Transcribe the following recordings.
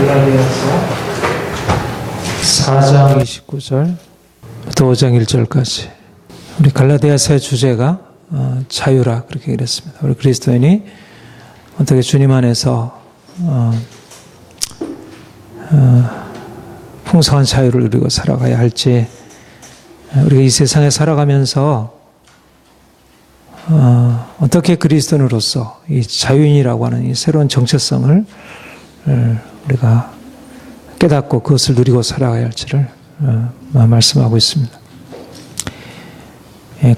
갈라디아서 4장 29절 또 5장 1절까지 우리 갈라디아서의 주제가 자유라 그렇게 그랬습니다. 우리 그리스도인이 어떻게 주님 안에서 풍성한 자유를 누리고 살아가야 할지, 우리가 이 세상에 살아가면서 어떻게 그리스도인으로서 이 자유인이라고 하는 이 새로운 정체성을 우리가 깨닫고 그것을 누리고 살아가야 할지를 말씀하고 있습니다.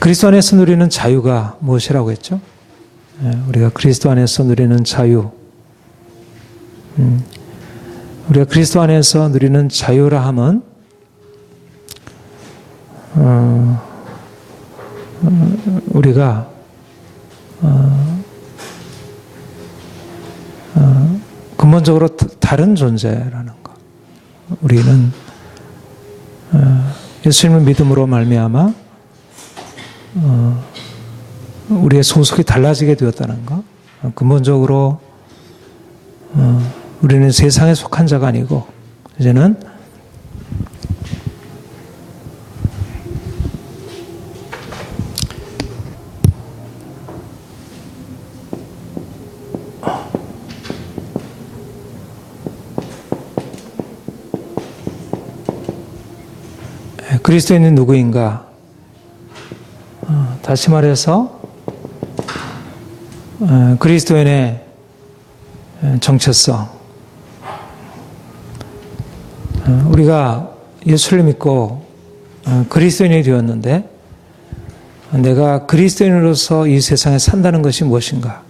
그리스도 안에서 누리는 자유가 무엇이라고 했죠? 우리가 그리스도 안에서 누리는 자유, 우리가 그리스도 안에서 누리는 자유라 함은 우리가 근본적으로 다른 존재라는 것. 우리는 예수님을 믿음으로 말미암아 우리의 소속이 달라지게 되었다는 것. 근본적으로 우리는 세상에 속한 자가 아니고 이제는 그리스도인은 누구인가? 다시 말해서 그리스도인의 정체성, 우리가 예수를 믿고 그리스도인이 되었는데 내가 그리스도인으로서 이 세상에 산다는 것이 무엇인가?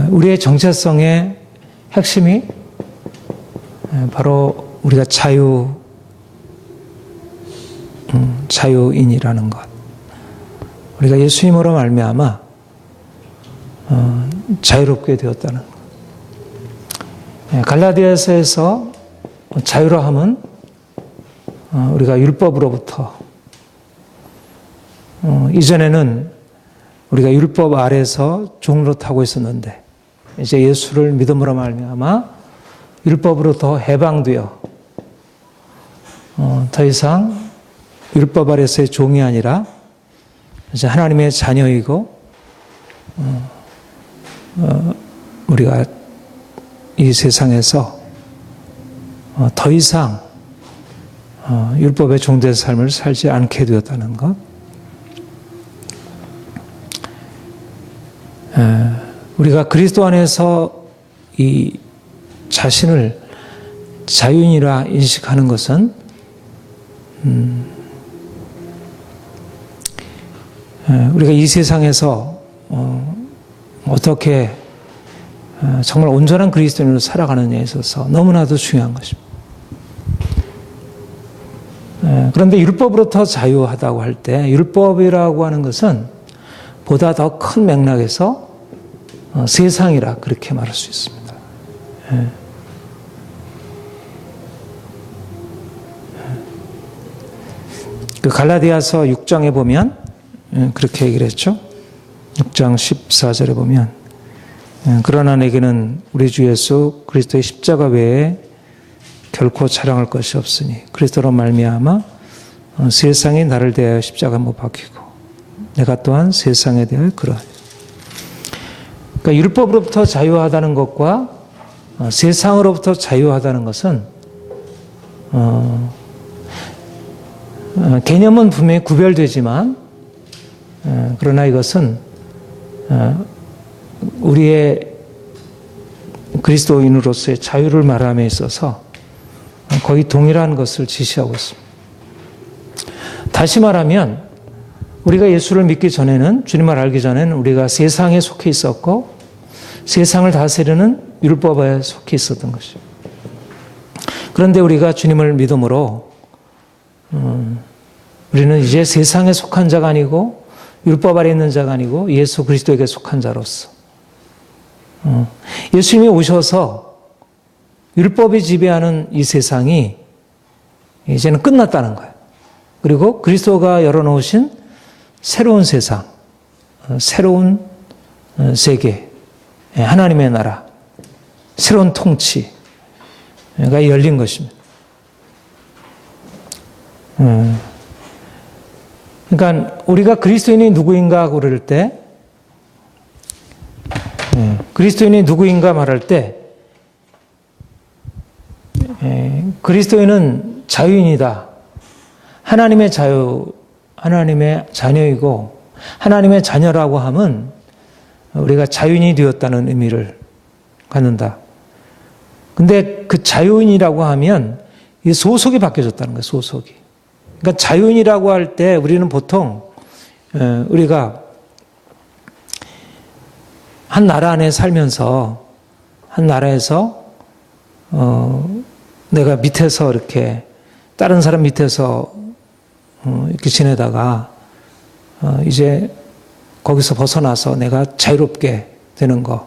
우리의 정체성의 핵심이 바로 우리가 자유인이라는 것. 우리가 예수님으로 말미암아 자유롭게 되었다는 것. 갈라디아서에서 자유라 함은 우리가 율법으로부터, 이전에는 우리가 율법 아래서 종노릇하고 있었는데 이제 예수를 믿음으로 말미암아 율법으로부터 해방되어 더 이상 율법 아래서의 종이 아니라 이제 하나님의 자녀이고 우리가 이 세상에서 더 이상 율법의 종된 삶을 살지 않게 되었다는 것. 우리가 그리스도 안에서 이 자신을 자유인이라 인식하는 것은 우리가 이 세상에서 어떻게 정말 온전한 그리스도인으로 살아가느냐에 있어서 너무나도 중요한 것입니다. 그런데 율법으로부터 자유하다고 할 때 율법이라고 하는 것은 보다 더 큰 맥락에서 세상이라 그렇게 말할 수 있습니다. 그 갈라디아서 6장에 보면 그렇게 얘기를 했죠. 6장 14절에 보면 그러나 내게는 우리 주 예수 그리스도의 십자가 외에 결코 자랑할 것이 없으니 그리스도로 말미암아 세상이 나를 대하여 십자가 못 박히고 내가 또한 세상에 대하여 그러하니. 그러니까 율법으로부터 자유하다는 것과 세상으로부터 자유하다는 것은 개념은 분명히 구별되지만 그러나 이것은 우리의 그리스도인으로서의 자유를 말함에 있어서 거의 동일한 것을 지시하고 있습니다. 다시 말하면 우리가 예수를 믿기 전에는, 주님을 알기 전에는 우리가 세상에 속해 있었고 세상을 다스리는 율법에 속해 있었던 것입니다. 그런데 우리가 주님을 믿음으로 우리는 이제 세상에 속한 자가 아니고 율법 아래 있는 자가 아니고 예수 그리스도에게 속한 자로서 예수님이 오셔서 율법이 지배하는 이 세상이 이제는 끝났다는 거예요. 그리고 그리스도가 열어놓으신 새로운 세상, 새로운 세계, 하나님의 나라, 새로운 통치가 열린 것입니다. 그러니까 우리가 그리스도인이 누구인가 그럴 때, 그리스도인이 누구인가 말할 때, 그리스도인은 자유인이다. 하나님의 자녀이고 하나님의 자녀라고 하면 우리가 자유인이 되었다는 의미를 갖는다. 근데 그 자유인이라고 하면 이 소속이 바뀌어졌다는 거예요. 소속이. 그러니까 자유인이라고 할 때 우리는 보통 우리가 한 나라 안에 살면서 한 나라에서 내가 밑에서 이렇게 다른 사람 밑에서 이렇게 지내다가 이제 거기서 벗어나서 내가 자유롭게 되는 거.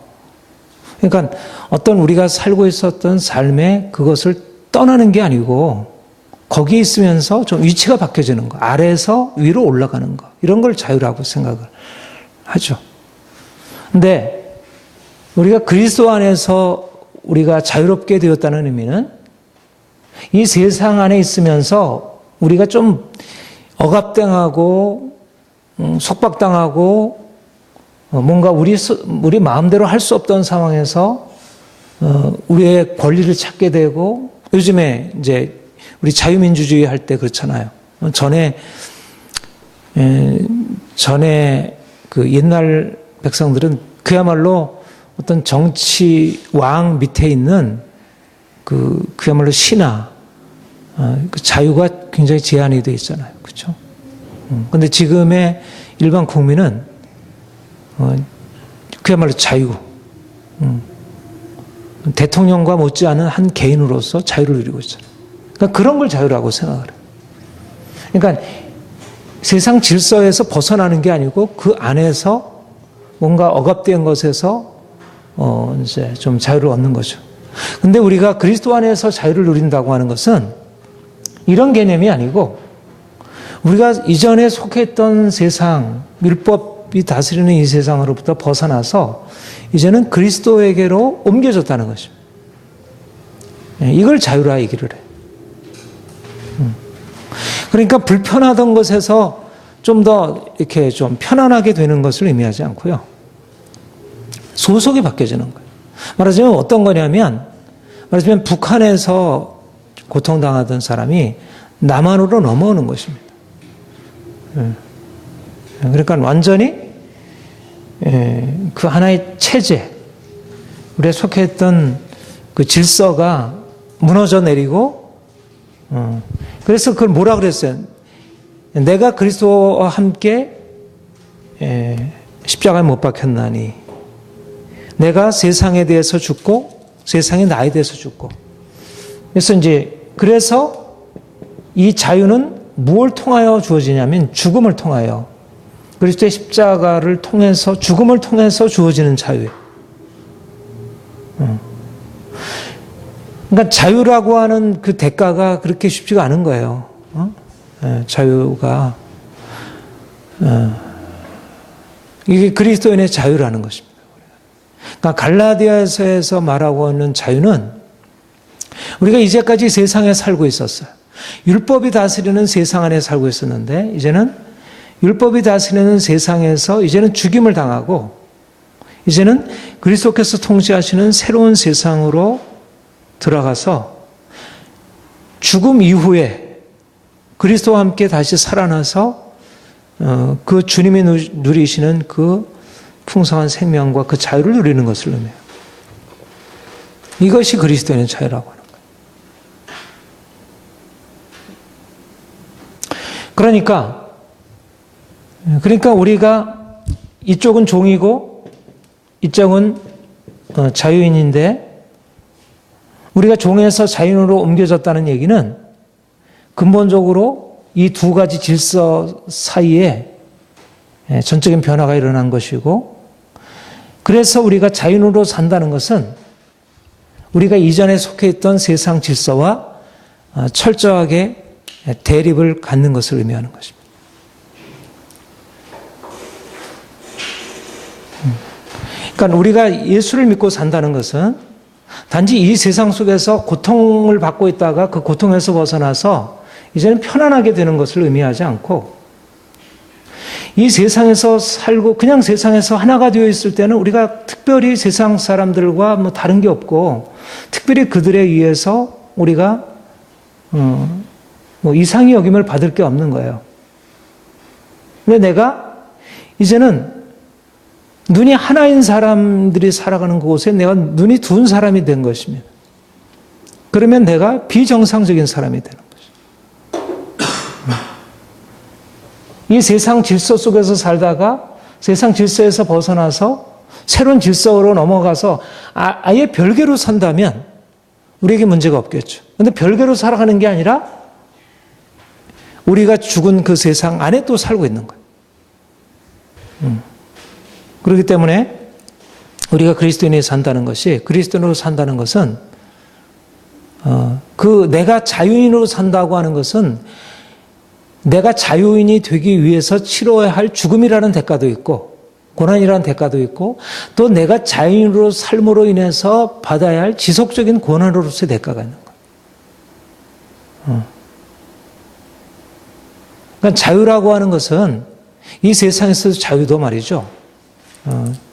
그러니까 어떤 우리가 살고 있었던 삶에 그것을 떠나는 게 아니고 거기에 있으면서 좀 위치가 바뀌어지는 거. 아래에서 위로 올라가는 거. 이런 걸 자유라고 생각을 하죠. 근데 우리가 그리스도 안에서 우리가 자유롭게 되었다는 의미는 이 세상 안에 있으면서 우리가 좀 억압당하고 속박당하고 뭔가 우리 마음대로 할 수 없던 상황에서 우리의 권리를 찾게 되고 요즘에 이제 우리 자유민주주의 할 때 그렇잖아요. 전에 그 옛날 백성들은 그야말로 어떤 정치 왕 밑에 있는 그야말로 신하, 그 자유가 굉장히 제한이 되어 있잖아요. 그렇죠? 근데 지금의 일반 국민은 그야말로 자유, 대통령과 못지않은 한 개인으로서 자유를 누리고 있잖아요. 그러니까 그런 걸 자유라고 생각을 해요. 그러니까 세상 질서에서 벗어나는 게 아니고 그 안에서 뭔가 억압된 것에서 이제 좀 자유를 얻는 거죠. 근데 우리가 그리스도 안에서 자유를 누린다고 하는 것은 이런 개념이 아니고 우리가 이전에 속했던 세상, 율법이 다스리는 이 세상으로부터 벗어나서 이제는 그리스도에게로 옮겨졌다는 것입니다. 이걸 자유라 얘기를 해요. 그러니까 불편하던 것에서 좀 더 이렇게 좀 편안하게 되는 것을 의미하지 않고요. 소속이 바뀌어지는 거예요. 말하자면 어떤 거냐면, 말하자면 북한에서 고통당하던 사람이 남한으로 넘어오는 것입니다. 그러니까 완전히 그 하나의 체제, 우리가 속했던 그 질서가 무너져 내리고, 그래서 그걸 뭐라 그랬어요? 내가 그리스도와 함께 십자가에 못 박혔나니 내가 세상에 대해서 죽고 세상이 나에 대해서 죽고. 그래서 이 자유는 무엇을 통하여 주어지냐면 죽음을 통하여, 그리스도의 십자가를 통해서, 죽음을 통해서 주어지는 자유예요. 그러니까 자유라고 하는 그 대가가 그렇게 쉽지가 않은 거예요. 자유가 이게 그리스도인의 자유라는 것입니다. 그러니까 갈라디아서에서 말하고 있는 자유는 우리가 이제까지 세상에 살고 있었어요. 율법이 다스리는 세상 안에 살고 있었는데 이제는 율법이 다스리는 세상에서 이제는 죽임을 당하고 이제는 그리스도께서 통치하시는 새로운 세상으로 들어가서 죽음 이후에 그리스도와 함께 다시 살아나서 그 주님이 누리시는 그 풍성한 생명과 그 자유를 누리는 것을 의미해요. 이것이 그리스도인의 자유라고 하는 거예요. 그러니까 우리가 이쪽은 종이고 이쪽은 자유인인데 우리가 종에서 자유인으로 옮겨졌다는 얘기는 근본적으로 이 두 가지 질서 사이에 전적인 변화가 일어난 것이고, 그래서 우리가 자유인으로 산다는 것은 우리가 이전에 속해 있던 세상 질서와 철저하게 대립을 갖는 것을 의미하는 것입니다. 그러니까 우리가 예수를 믿고 산다는 것은 단지 이 세상 속에서 고통을 받고 있다가 그 고통에서 벗어나서 이제는 편안하게 되는 것을 의미하지 않고, 이 세상에서 살고 그냥 세상에서 하나가 되어 있을 때는 우리가 특별히 세상 사람들과 뭐 다른 게 없고, 특별히 그들에 의해서 우리가 뭐 이상히 여김을 받을 게 없는 거예요. 근데 내가 이제는 눈이 하나인 사람들이 살아가는 곳에 내가 눈이 둔 사람이 된 것입니다. 그러면 내가 비정상적인 사람이 되는 거죠. 이 세상 질서 속에서 살다가 세상 질서에서 벗어나서 새로운 질서로 넘어가서 아예 별개로 산다면 우리에게 문제가 없겠죠. 그런데 별개로 살아가는 게 아니라 우리가 죽은 그 세상 안에 또 살고 있는 거예요. 그렇기 때문에 우리가 그리스도인이 산다는 것이, 그리스도인으로 산다는 것은 그 내가 자유인으로 산다고 하는 것은 내가 자유인이 되기 위해서 치러야 할 죽음이라는 대가도 있고 고난이라는 대가도 있고, 또 내가 자유인으로 삶으로 인해서 받아야 할 지속적인 고난으로서의 대가가 있는 거예요. 그러니까 자유라고 하는 것은 이 세상에서 자유도 말이죠.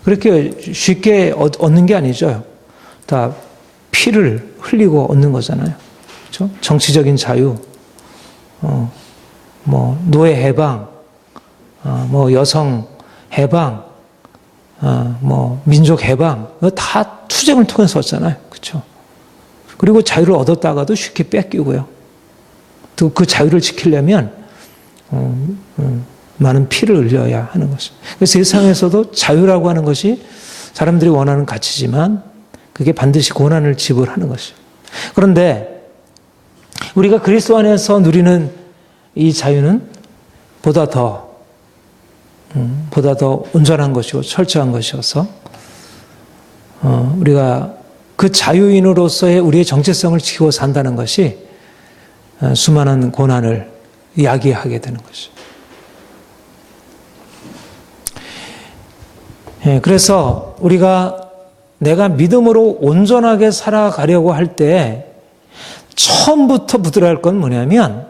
그렇게 쉽게 얻는 게 아니죠. 다 피를 흘리고 얻는 거잖아요. 그렇죠? 정치적인 자유, 뭐 노예 해방, 뭐 여성 해방, 뭐 민족 해방, 다 투쟁을 통해서 얻잖아요. 그렇죠? 그리고 자유를 얻었다가도 쉽게 뺏기고요. 또 그 자유를 지키려면 많은 피를 흘려야 하는 것입니다. 세상에서도 자유라고 하는 것이 사람들이 원하는 가치지만 그게 반드시 고난을 지불하는 것이죠. 그런데 우리가 그리스도 안에서 누리는 이 자유는 보다 더 온전한 것이고 철저한 것이어서 우리가 그 자유인으로서의 우리의 정체성을 지키고 산다는 것이 수많은 고난을 야기하게 되는 것이죠. 그래서 우리가 내가 믿음으로 온전하게 살아가려고 할 때 처음부터 붙들어야 할 건 뭐냐면,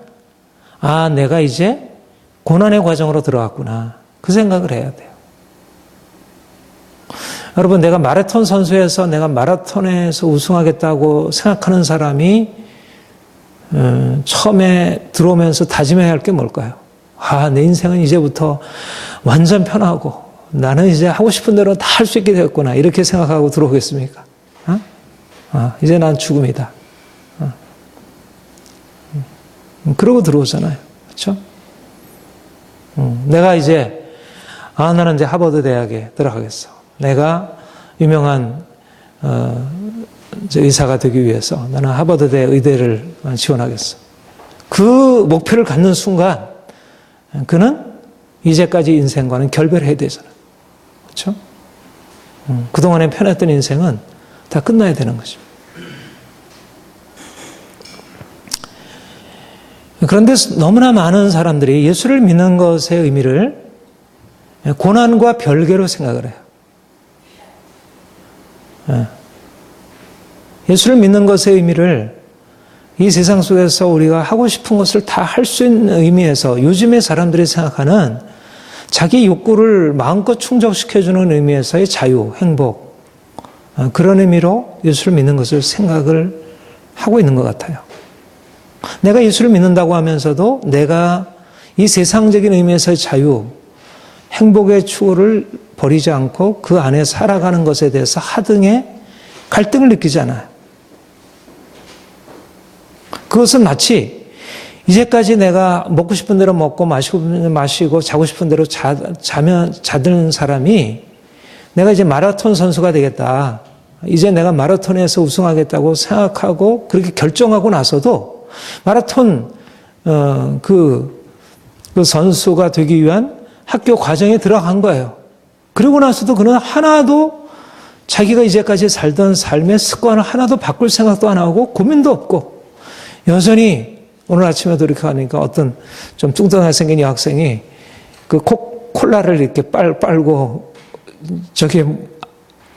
내가 이제 고난의 과정으로 들어갔구나. 그 생각을 해야 돼요. 여러분, 내가 마라톤 선수에서 내가 마라톤에서 우승하겠다고 생각하는 사람이 처음에 들어오면서 다짐해야 할 게 뭘까요? 내 인생은 이제부터 완전 편하고 나는 이제 하고 싶은 대로 다 할 수 있게 되었구나. 이렇게 생각하고 들어오겠습니까? 이제 난 죽음이다. 그러고 들어오잖아요. 그렇죠? 내가 이제 나는 이제 하버드 대학에 들어가겠어. 내가 유명한 의사가 되기 위해서 나는 하버드대 의대를 지원하겠어. 그 목표를 갖는 순간 그는 이제까지 인생과는 결별해야 되잖아요. 그렇죠? 그동안에 편했던 인생은 다 끝나야 되는 거죠. 그런데 너무나 많은 사람들이 예수를 믿는 것의 의미를 고난과 별개로 생각을 해요. 예수를 믿는 것의 의미를 이 세상 속에서 우리가 하고 싶은 것을 다 할 수 있는 의미에서, 요즘의 사람들이 생각하는 자기 욕구를 마음껏 충족시켜주는 의미에서의 자유, 행복, 그런 의미로 예수를 믿는 것을 생각을 하고 있는 것 같아요. 내가 예수를 믿는다고 하면서도 내가 이 세상적인 의미에서의 자유, 행복의 추구를 버리지 않고 그 안에 살아가는 것에 대해서 하등의 갈등을 느끼지 않아요. 그것은 마치 이제까지 내가 먹고 싶은 대로 먹고 마시고 싶은 대로 마시고 자고 싶은 대로 자는 사람이 내가 이제 마라톤 선수가 되겠다. 이제 내가 마라톤에서 우승하겠다고 생각하고 그렇게 결정하고 나서도 마라톤 그 선수가 되기 위한 학교 과정에 들어간 거예요. 그러고 나서도 그는 하나도 자기가 이제까지 살던 삶의 습관을 하나도 바꿀 생각도 안 하고 고민도 없고 여전히 오늘 아침에도 이렇게 하니까 어떤 좀 뚱뚱하게 생긴 여학생이 그 콜라를 이렇게 빨고 저기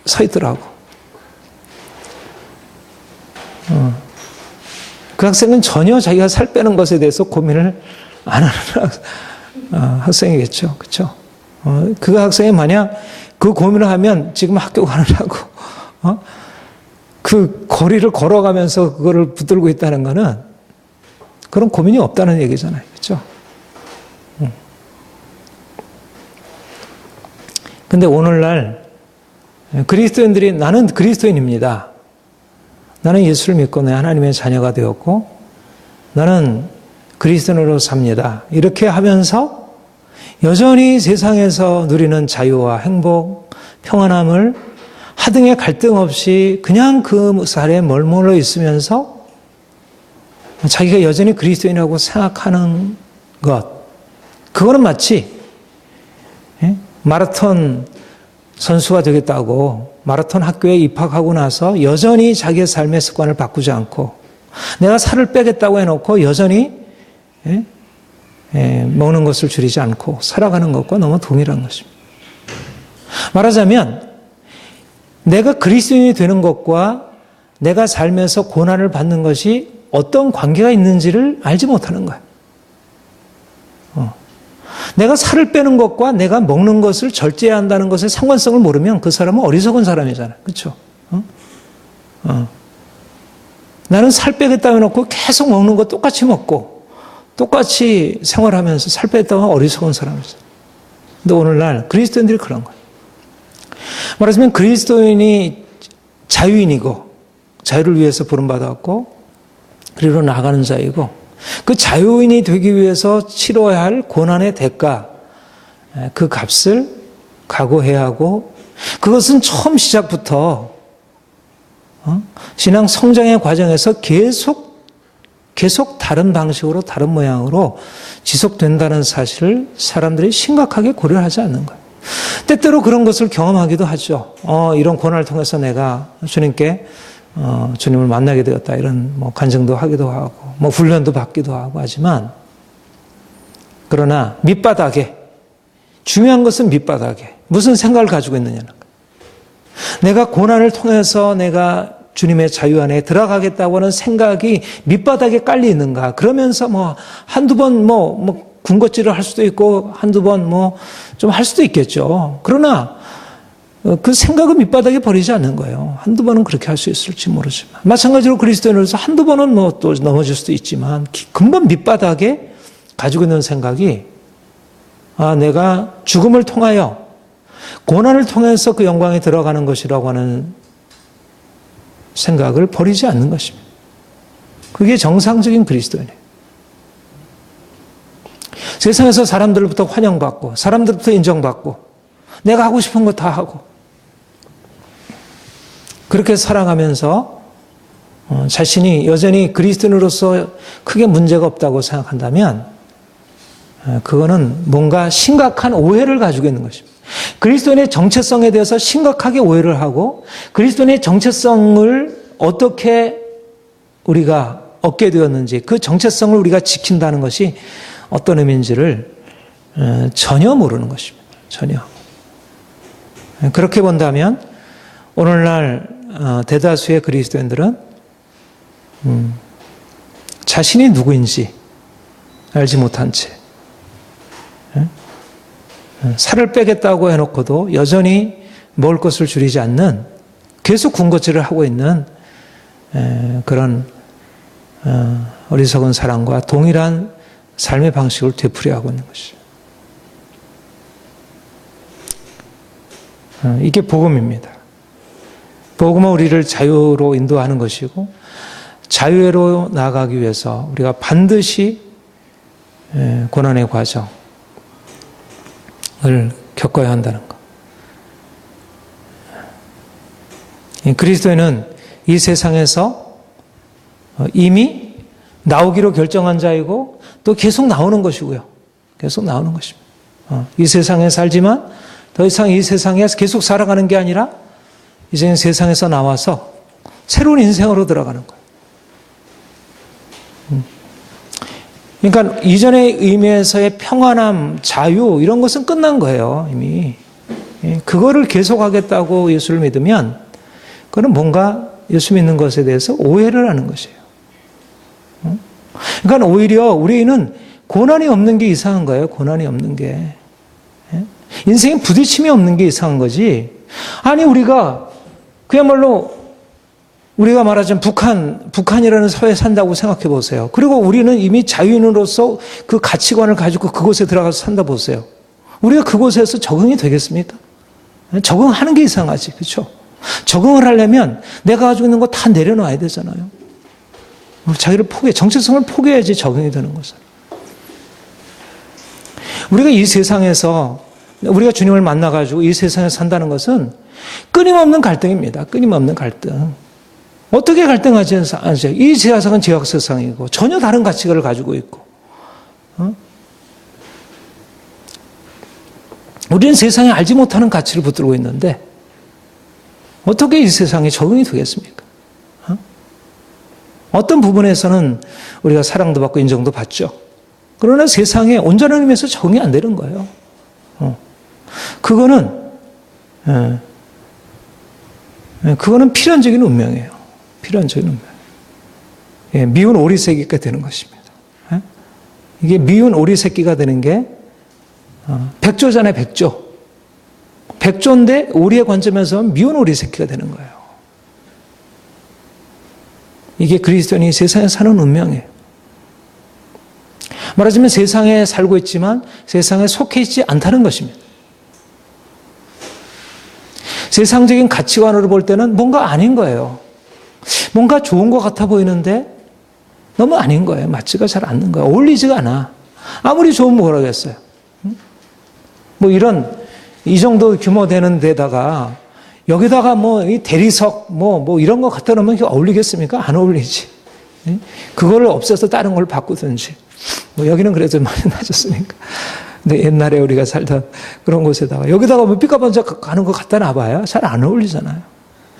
서 있더라고. 그 학생은 전혀 자기가 살 빼는 것에 대해서 고민을 안 하는 학생이겠죠. 그렇죠? 그 학생이 만약 그 고민을 하면 지금 학교 가느라고 그 거리를 걸어가면서 그거를 붙들고 있다는 거는 그런 고민이 없다는 얘기잖아요. 그렇죠? 근데 오늘날 그리스도인들이 나는 그리스도인입니다. 나는 예수를 믿고 내 하나님의 자녀가 되었고 나는 그리스도인으로 삽니다. 이렇게 하면서 여전히 세상에서 누리는 자유와 행복, 평안함을 하등의 갈등 없이 그냥 그 살에 머물러 있으면서 자기가 여전히 그리스도인이라고 생각하는 것, 그거는 마치 마라톤 선수가 되겠다고 마라톤 학교에 입학하고 나서 여전히 자기의 삶의 습관을 바꾸지 않고 내가 살을 빼겠다고 해놓고 여전히 먹는 것을 줄이지 않고 살아가는 것과 너무 동일한 것입니다. 말하자면 내가 그리스도인이 되는 것과 내가 삶에서 고난을 받는 것이 어떤 관계가 있는지를 알지 못하는 거예요. 내가 살을 빼는 것과 내가 먹는 것을 절제해야 한다는 것의 상관성을 모르면 그 사람은 어리석은 사람이잖아요. 그렇죠? 나는 살 빼겠다 해놓고 계속 먹는 거 똑같이 먹고 똑같이 생활하면서 살 빼겠다고 하면 어리석은 사람이죠. 근데 오늘날 그리스도인들이 그런 거예요. 말하자면 그리스도인이 자유인이고 자유를 위해서 부름받았고 그리로 나가는 자이고 그 자유인이 되기 위해서 치러야 할 고난의 대가, 그 값을 각오해야 하고 그것은 처음 시작부터 신앙 성장의 과정에서 계속 다른 방식으로 다른 모양으로 지속된다는 사실을 사람들이 심각하게 고려를 하지 않는 거예요. 때때로 그런 것을 경험하기도 하죠. 이런 고난을 통해서 내가 주님께 주님을 만나게 되었다. 이런 간증도 하기도 하고 훈련도 받기도 하고 하지만 그러나 밑바닥에 중요한 것은 밑바닥에 무슨 생각을 가지고 있느냐는 거예요. 내가 고난을 통해서 내가 주님의 자유 안에 들어가겠다고 하는 생각이 밑바닥에 깔려 있는가. 그러면서 한두 번 군것질을 할 수도 있고 한두 번 좀 할 수도 있겠죠. 그러나 그 생각은 밑바닥에 버리지 않는 거예요. 한두 번은 그렇게 할 수 있을지 모르지만. 마찬가지로 그리스도인으로서 한두 번은 또 넘어질 수도 있지만 근본 밑바닥에 가지고 있는 생각이 내가 죽음을 통하여 고난을 통해서 그 영광에 들어가는 것이라고 하는 생각을 버리지 않는 것입니다. 그게 정상적인 그리스도인이에요. 세상에서 사람들부터 환영받고 사람들부터 인정받고 내가 하고 싶은 거 다 하고 그렇게 살아가면서 자신이 여전히 그리스도인으로서 크게 문제가 없다고 생각한다면 그거는 뭔가 심각한 오해를 가지고 있는 것입니다. 그리스도인의 정체성에 대해서 심각하게 오해를 하고 그리스도인의 정체성을 어떻게 우리가 얻게 되었는지 그 정체성을 우리가 지킨다는 것이 어떤 의미인지를 전혀 모르는 것입니다. 전혀. 그렇게 본다면 오늘날 대다수의 그리스도인들은 자신이 누구인지 알지 못한 채 살을 빼겠다고 해놓고도 여전히 먹을 것을 줄이지 않는 계속 군것질을 하고 있는 그런 어리석은 사람과 동일한 삶의 방식을 되풀이하고 있는 것이죠. 이게 복음입니다. 복음은 우리를 자유로 인도하는 것이고 자유로 나아가기 위해서 우리가 반드시 고난의 과정을 겪어야 한다는 것. 그리스도인은 이 세상에서 이미 나오기로 결정한 자이고 또 계속 나오는 것이고요. 계속 나오는 것입니다. 이 세상에 살지만 더 이상 이 세상에서 계속 살아가는 게 아니라 이제는 세상에서 나와서 새로운 인생으로 들어가는 거예요. 그러니까 이전의 의미에서의 평안함, 자유 이런 것은 끝난 거예요. 이미. 그거를 계속하겠다고 예수를 믿으면 그건 뭔가 예수 믿는 것에 대해서 오해를 하는 것이에요. 그러니까 오히려 우리는 고난이 없는 게 이상한 거예요. 고난이 없는 게. 인생에 부딪힘이 없는 게 이상한 거지. 아니 우리가 그야말로 우리가 말하자면 북한이라는 사회에 산다고 생각해 보세요. 그리고 우리는 이미 자유인으로서 그 가치관을 가지고 그곳에 들어가서 산다 보세요. 우리가 그곳에서 적응이 되겠습니까? 적응하는 게 이상하지. 그렇죠? 적응을 하려면 내가 가지고 있는 거 다 내려놔야 되잖아요. 자기를 정체성을 포기해야지 적응이 되는 것은. 우리가 이 세상에서 우리가 주님을 만나가지고 이 세상에 산다는 것은 끊임없는 갈등입니다. 끊임없는 갈등. 어떻게 갈등하지 않으세요? 이 세상은 죄악 세상이고 전혀 다른 가치관을 가지고 있고. 우리는 세상에 알지 못하는 가치를 붙들고 있는데 어떻게 이 세상에 적응이 되겠습니까? 어떤 부분에서는 우리가 사랑도 받고 인정도 받죠. 그러나 세상에 온전한 의미에서 적응이 안 되는 거예요. 그거는 필연적인 운명이에요. 필연적인 운명. 예, 미운 오리 새끼가 되는 것입니다. 이게 미운 오리 새끼가 되는 게 백조잖아요, 백조. 백조인데 오리의 관점에서 미운 오리 새끼가 되는 거예요. 이게 그리스도인이 세상에 사는 운명이에요. 말하자면 세상에 살고 있지만 세상에 속해 있지 않다는 것입니다. 세상적인 가치관으로 볼 때는 뭔가 아닌 거예요. 뭔가 좋은 것 같아 보이는데 너무 아닌 거예요. 맞지가 잘 않는 거예요. 어울리지가 않아. 아무리 좋으면 뭐라겠어요. 뭐 이 정도 규모 되는 데다가 여기다가 이 대리석 뭐 이런 거 갖다 놓으면 어울리겠습니까? 안 어울리지. 그거를 없애서 다른 걸 바꾸든지. 여기는 그래도 많이 낮았으니까. 근데 옛날에 우리가 살던 그런 곳에다가 여기다가 삐까번쩍 가는 거 갖다 놔봐야 잘 안 어울리잖아요.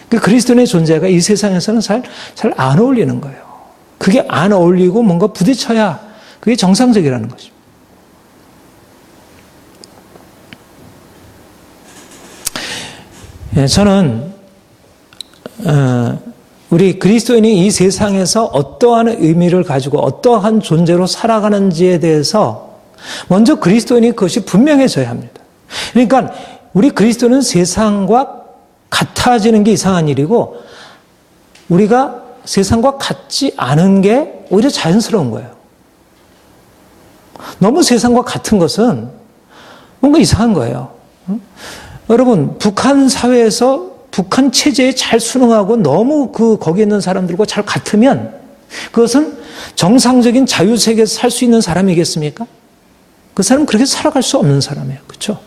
그리스도인의 존재가 이 세상에서는 잘 안 어울리는 거예요. 그게 안 어울리고 뭔가 부딪혀야 그게 정상적이라는 것입니다. 저는 우리 그리스도인이 이 세상에서 어떠한 의미를 가지고 어떠한 존재로 살아가는지에 대해서 먼저 그리스도인이 그것이 분명해져야 합니다. 그러니까 우리 그리스도는 세상과 같아지는 게 이상한 일이고 우리가 세상과 같지 않은 게 오히려 자연스러운 거예요. 너무 세상과 같은 것은 뭔가 이상한 거예요. 여러분, 북한 사회에서 북한 체제에 잘 순응하고 너무 거기에 있는 사람들과 잘 같으면 그것은 정상적인 자유세계에서 살 수 있는 사람이겠습니까? 그 사람은 그렇게 살아갈 수 없는 사람이에요. 그렇죠?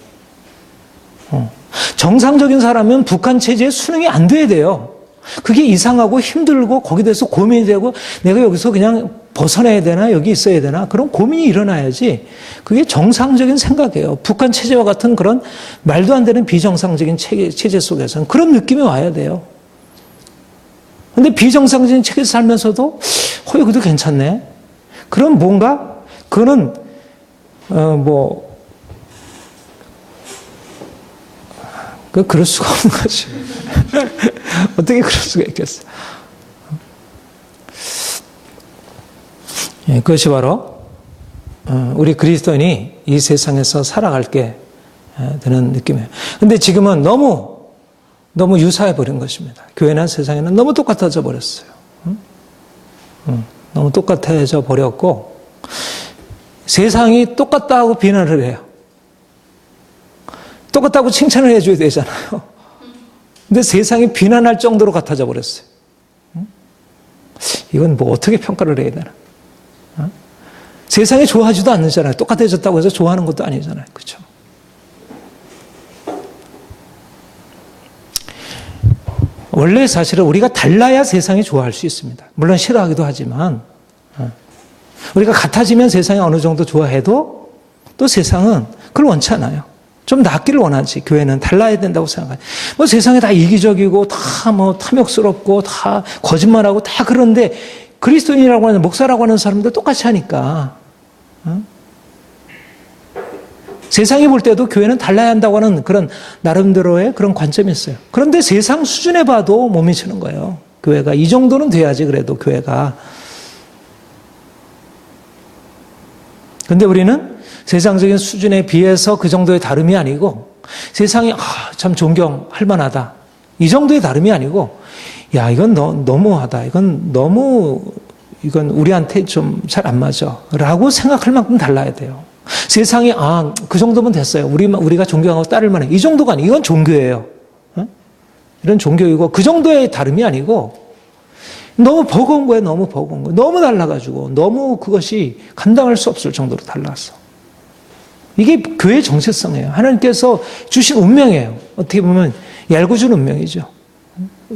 정상적인 사람은 북한 체제에 순응이 안 돼야 돼요. 그게 이상하고 힘들고 거기에 대해서 고민이 되고 내가 여기서 그냥 벗어나야 되나 여기 있어야 되나 그런 고민이 일어나야지 그게 정상적인 생각이에요. 북한 체제와 같은 그런 말도 안 되는 비정상적인 체제 속에서는 그런 느낌이 와야 돼요. 그런데 비정상적인 체제에서 살면서도 여기도 괜찮네. 그럼 뭔가 그거는 그럴 수가 없는 거지. 어떻게 그럴 수가 있겠어? 예, 그것이 바로 우리 그리스도인이 이 세상에서 살아갈게 되는 느낌이에요. 근데 지금은 너무 유사해 버린 것입니다. 교회나 세상에는 너무 똑같아져 버렸어요. 너무 똑같아져 버렸고 세상이 똑같다고 비난을 해요. 똑같다고 칭찬을 해줘야 되잖아요. 근데 세상이 비난할 정도로 같아져 버렸어요. 이건 어떻게 평가를 해야 되나? 세상이 좋아하지도 않잖아요. 똑같아졌다고 해서 좋아하는 것도 아니잖아요. 그렇죠? 원래 사실은 우리가 달라야 세상이 좋아할 수 있습니다. 물론 싫어하기도 하지만 우리가 같아지면 세상이 어느 정도 좋아해도 또 세상은 그걸 원치 않아요. 좀 낫기를 원하지. 교회는 달라야 된다고 생각해요. 세상에 다 이기적이고 다 탐욕스럽고 다 거짓말하고 다 그런데 그리스도인이라고 하는 목사라고 하는 사람들 똑같이 하니까 세상이 볼 때도 교회는 달라야 한다고 하는 그런 나름대로의 그런 관점이 있어요. 그런데 세상 수준에 봐도 못 미치는 거예요. 교회가 이 정도는 돼야지 그래도 교회가. 근데 우리는 세상적인 수준에 비해서 그 정도의 다름이 아니고 세상이 참 존경할 만하다. 이 정도의 다름이 아니고 야 이건 너무하다. 이건 우리한테 좀 잘 안 맞아. 라고 생각할 만큼 달라야 돼요. 세상이 그 정도면 됐어요. 우리가 존경하고 따를 만해. 이 정도가 아니에요. 이건 종교예요. 이런 종교이고 그 정도의 다름이 아니고 너무 버거운 거예요. 너무 버거운 거. 너무 달라가지고 너무 그것이 감당할 수 없을 정도로 달라서. 이게 교회의 정체성이에요. 하나님께서 주신 운명이에요. 어떻게 보면 얄고 준 운명이죠.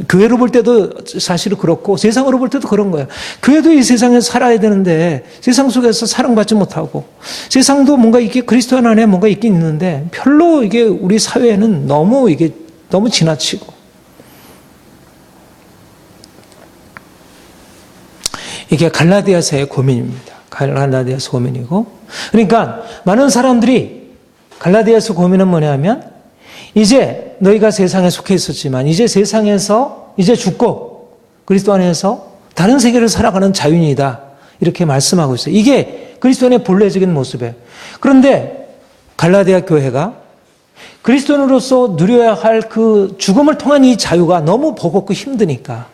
교회로 볼 때도 사실은 그렇고 세상으로 볼 때도 그런 거예요. 교회도 이 세상에서 살아야 되는데 세상 속에서 사랑받지 못하고 세상도 뭔가 이게 그리스도 안에 뭔가 있긴 있는데 별로 이게 우리 사회에는 너무 지나치고 이게 갈라디아서의 고민입니다. 갈라디아서 고민이고 그러니까 많은 사람들이 갈라디아서 고민은 뭐냐면 이제 너희가 세상에 속해 있었지만 이제 세상에서 이제 죽고 그리스도 안에서 다른 세계를 살아가는 자유인이다. 이렇게 말씀하고 있어요. 이게 그리스도인의 본래적인 모습이에요. 그런데 갈라디아 교회가 그리스도인으로서 누려야 할 그 죽음을 통한 이 자유가 너무 버겁고 힘드니까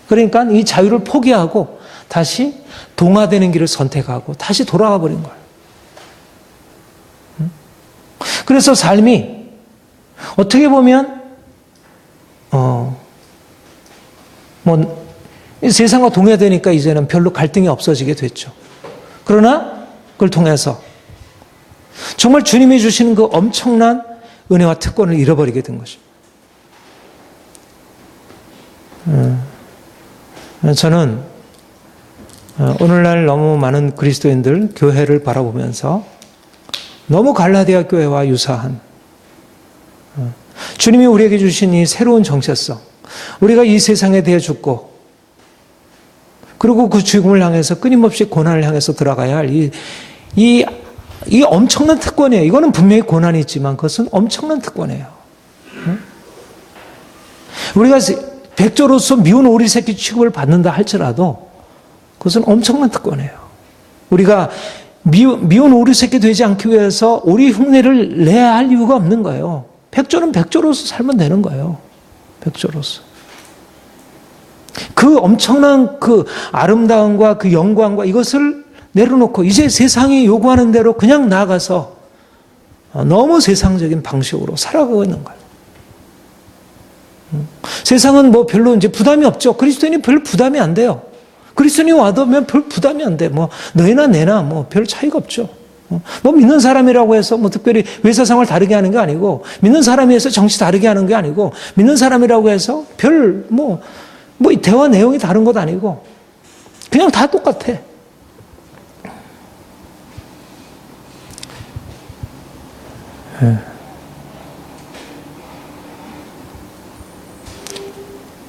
그러니까 이 자유를 포기하고 다시 동화되는 길을 선택하고 다시 돌아가 버린 거예요. 그래서 삶이 어떻게 보면 세상과 동의되니까 이제는 별로 갈등이 없어지게 됐죠. 그러나 그걸 통해서 정말 주님이 주시는 그 엄청난 은혜와 특권을 잃어버리게 된 것입니다. 저는 오늘날 너무 많은 그리스도인들 교회를 바라보면서 너무 갈라디아 교회와 유사한 주님이 우리에게 주신 이 새로운 정체성, 우리가 이 세상에 대해 죽고 그리고 그 죽음을 향해서 끊임없이 고난을 향해서 들어가야 할 이 엄청난 특권이에요. 이거는 분명히 고난이 있지만 그것은 엄청난 특권이에요. 우리가 백조로서 미운 오리 새끼 취급을 받는다 할지라도 그것은 엄청난 특권이에요. 우리가 미운 오리 새끼 되지 않기 위해서 오리 흉내를 내야 할 이유가 없는 거예요. 백조는 백조로서 살면 되는 거예요. 백조로서. 그 엄청난 그 아름다움과 그 영광과 이것을 내려놓고 이제 세상이 요구하는 대로 그냥 나아가서 너무 세상적인 방식으로 살아가고 있는 거예요. 세상은 뭐 별로 이제 부담이 없죠. 그리스도인이 별 부담이 안 돼요. 그리스도인이 와도 별 부담이 안 돼. 뭐 너희나 내나 뭐 별 차이가 없죠. 뭐 믿는 사람이라고 해서 뭐 특별히 회사생활 다르게 하는 게 아니고 믿는 사람이 해서 정치 다르게 하는 게 아니고 믿는 사람이라고 해서 별 대화 내용이 다른 것도 아니고 그냥 다 똑같아.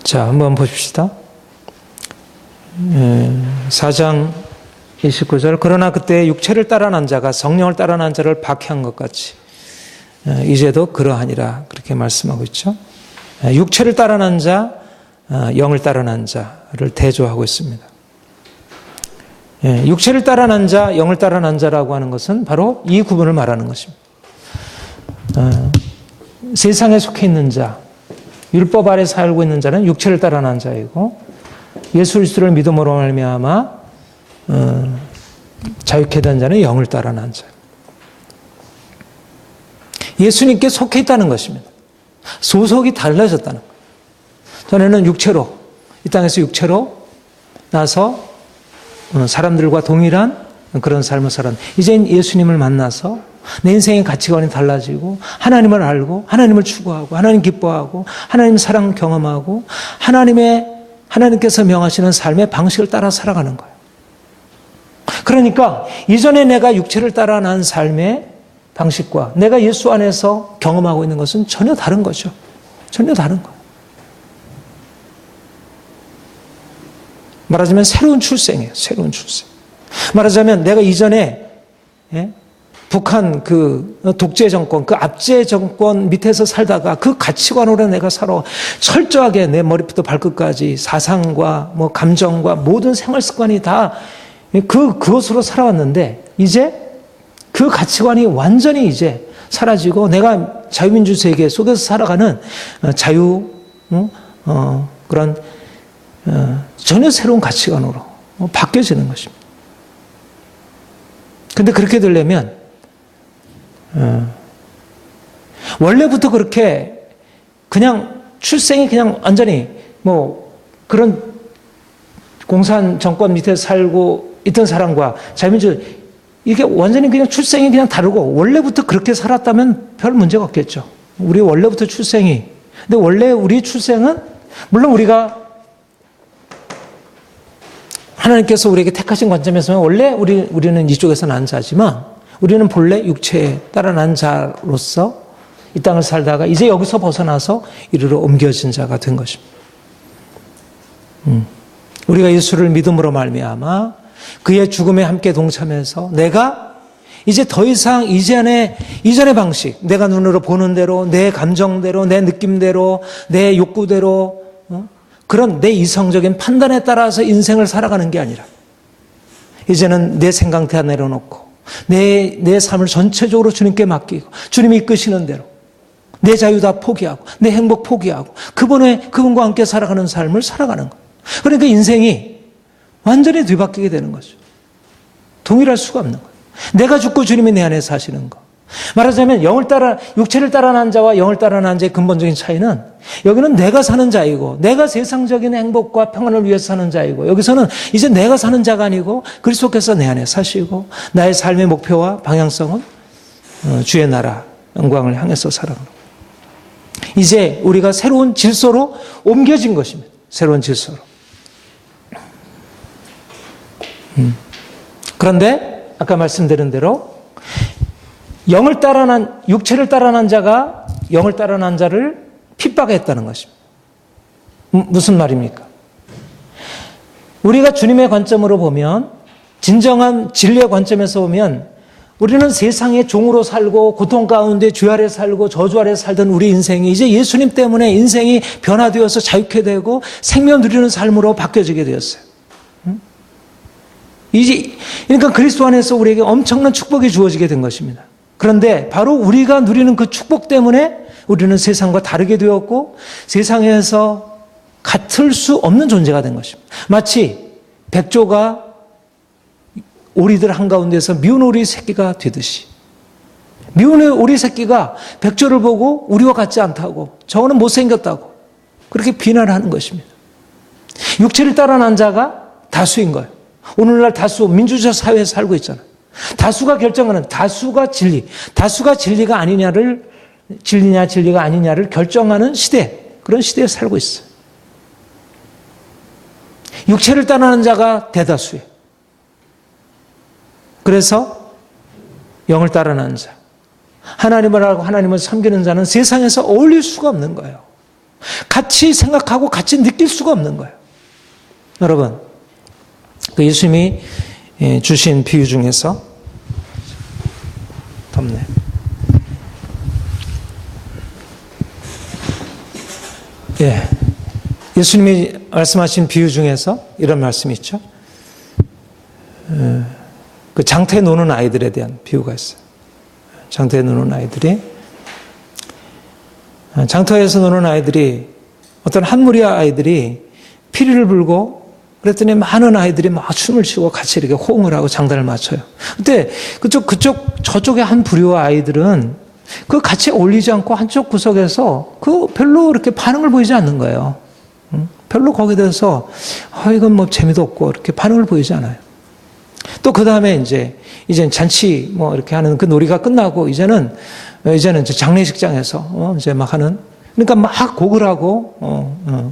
자, 한번 보십시다. 4장 29절 그러나 그때 육체를 따라난 자가 성령을 따라난 자를 박해한 것 같이 이제도 그러하니라 그렇게 말씀하고 있죠. 육체를 따라난 자, 영을 따라난 자를 대조하고 있습니다. 육체를 따라난 자, 영을 따라난 자라고 하는 것은 바로 이 구분을 말하는 것입니다. 세상에 속해 있는 자, 율법 아래 살고 있는 자는 육체를 따라난 자이고 예수 그리스도를 믿음으로 말미암아 자유케 된 자는 영을 따라난 자. 예수님께 속해 있다는 것입니다. 소속이 달라졌다는 거예요. 전에는 육체로 이 땅에서 육체로 나서 사람들과 동일한 그런 삶을 살았는데 이제는 예수님을 만나서 내 인생의 가치관이 달라지고 하나님을 알고 하나님을 추구하고 하나님 기뻐하고 하나님 사랑 경험하고 하나님께서 명하시는 삶의 방식을 따라 살아가는 거예요. 그러니까 이전에 내가 육체를 따라 난 삶의 방식과 내가 예수 안에서 경험하고 있는 것은 전혀 다른 거죠. 전혀 다른 거예요. 말하자면 새로운 출생이에요. 새로운 출생. 말하자면 내가 이전에 북한 그 독재 정권, 그 압제 정권 밑에서 살다가 그 가치관으로 내가 살아 철저하게 내 머리부터 발끝까지 사상과 뭐 감정과 모든 생활 습관이 다 그것으로 살아왔는데 이제 그 가치관이 완전히 이제 사라지고 내가 자유민주 세계 속에서 살아가는 자유, 그런 전혀 새로운 가치관으로 바뀌어지는 것입니다. 근데 그렇게 되려면 원래부터 그렇게 그냥 출생이 그냥 완전히 뭐 그런 공산 정권 밑에 살고 있던 사람과 자유민주 이게 완전히 그냥 출생이 그냥 다르고 원래부터 그렇게 살았다면 별 문제가 없겠죠. 우리 원래부터 출생이. 근데 원래 우리 출생은 물론 우리가 하나님께서 우리에게 택하신 관점에서는 원래 우리는 이쪽에서 난 자지만 우리는 본래 육체에 따라 난 자로서 이 땅을 살다가 이제 여기서 벗어나서 이리로 옮겨진 자가 된 것입니다. 우리가 예수를 믿음으로 말미암아 그의 죽음에 함께 동참해서 내가 이제 더 이상 이전의 방식, 내가 눈으로 보는 대로, 내 감정대로, 내 느낌대로, 내 욕구대로 그런 내 이성적인 판단에 따라서 인생을 살아가는 게 아니라 이제는 내 생각 다 내려놓고 내 삶을 전체적으로 주님께 맡기고 주님이 이끄시는 대로 내 자유 다 포기하고 내 행복 포기하고 그분과 함께 살아가는 삶을 살아가는 거예요. 그러니까 인생이 완전히 뒤바뀌게 되는 거죠. 동일할 수가 없는 거예요. 내가 죽고 주님이 내 안에 사시는 거. 말하자면 육체를 따라 난 자와 영을 따라 난 자의 근본적인 차이는 여기는 내가 사는 자이고 내가 세상적인 행복과 평안을 위해서 사는 자이고 여기서는 이제 내가 사는 자가 아니고 그리스도께서 내 안에 사시고 나의 삶의 목표와 방향성은 주의 나라 영광을 향해서 살아가는 거예요. 이제 우리가 새로운 질서로 옮겨진 것입니다. 새로운 질서로. 그런데 아까 말씀드린 대로 육체를 따라 난 자가 영을 따라 난 자를 핍박했다는 것입니다. 무슨 말입니까? 우리가 주님의 관점으로 보면 진정한 진리의 관점에서 보면 우리는 세상의 종으로 살고 고통 가운데 죄 아래 살고 저주 아래 살던 우리 인생이 이제 예수님 때문에 인생이 변화되어서 자유케 되고 생명 누리는 삶으로 바뀌어지게 되었어요. 그러니까 그리스도 안에서 우리에게 엄청난 축복이 주어지게 된 것입니다. 그런데 바로 우리가 누리는 그 축복 때문에 우리는 세상과 다르게 되었고 세상에서 같을 수 없는 존재가 된 것입니다. 마치 백조가 오리들 한가운데서 미운 오리 새끼가 되듯이 미운 오리 새끼가 백조를 보고 우리와 같지 않다고 저거는 못생겼다고 그렇게 비난하는 것입니다. 육체를 따라 난 자가 다수인 거예요. 오늘날 민주주의 사회에 살고 있잖아요. 다수가 결정하는 다수가 진리가 아니냐를 진리가 아니냐를 결정하는 시대, 그런 시대에 살고 있어요. 육체를 따르는 자가 대다수예요. 그래서 영을 따르는 자, 하나님을 알고 하나님을 섬기는 자는 세상에서 어울릴 수가 없는 거예요. 같이 생각하고 같이 느낄 수가 없는 거예요. 여러분, 그 예수님이 주신 비유 중에서 덥네. 예수님이 말씀하신 비유 중에서 이런 말씀이 있죠. 그 장터에 노는 아이들에 대한 비유가 있어요. 장터에 노는 아이들이 장터에서 노는 아이들이 어떤 한 무리 아이들이 피리를 불고 그랬더니 많은 아이들이 막 춤을 추고 같이 이렇게 호응을 하고 장단을 맞춰요. 근데 저쪽의 한 부류와 아이들은 그 같이 어울리지 않고 한쪽 구석에서 그 별로 이렇게 반응을 보이지 않는 거예요. 별로 거기에 대해서 이건 뭐 재미도 없고 이렇게 반응을 보이지 않아요. 또 그 다음에 이제 잔치 뭐 이렇게 하는 그 놀이가 끝나고 이제는 장례식장에서 이제 막 하는, 그러니까 막 곡을 하고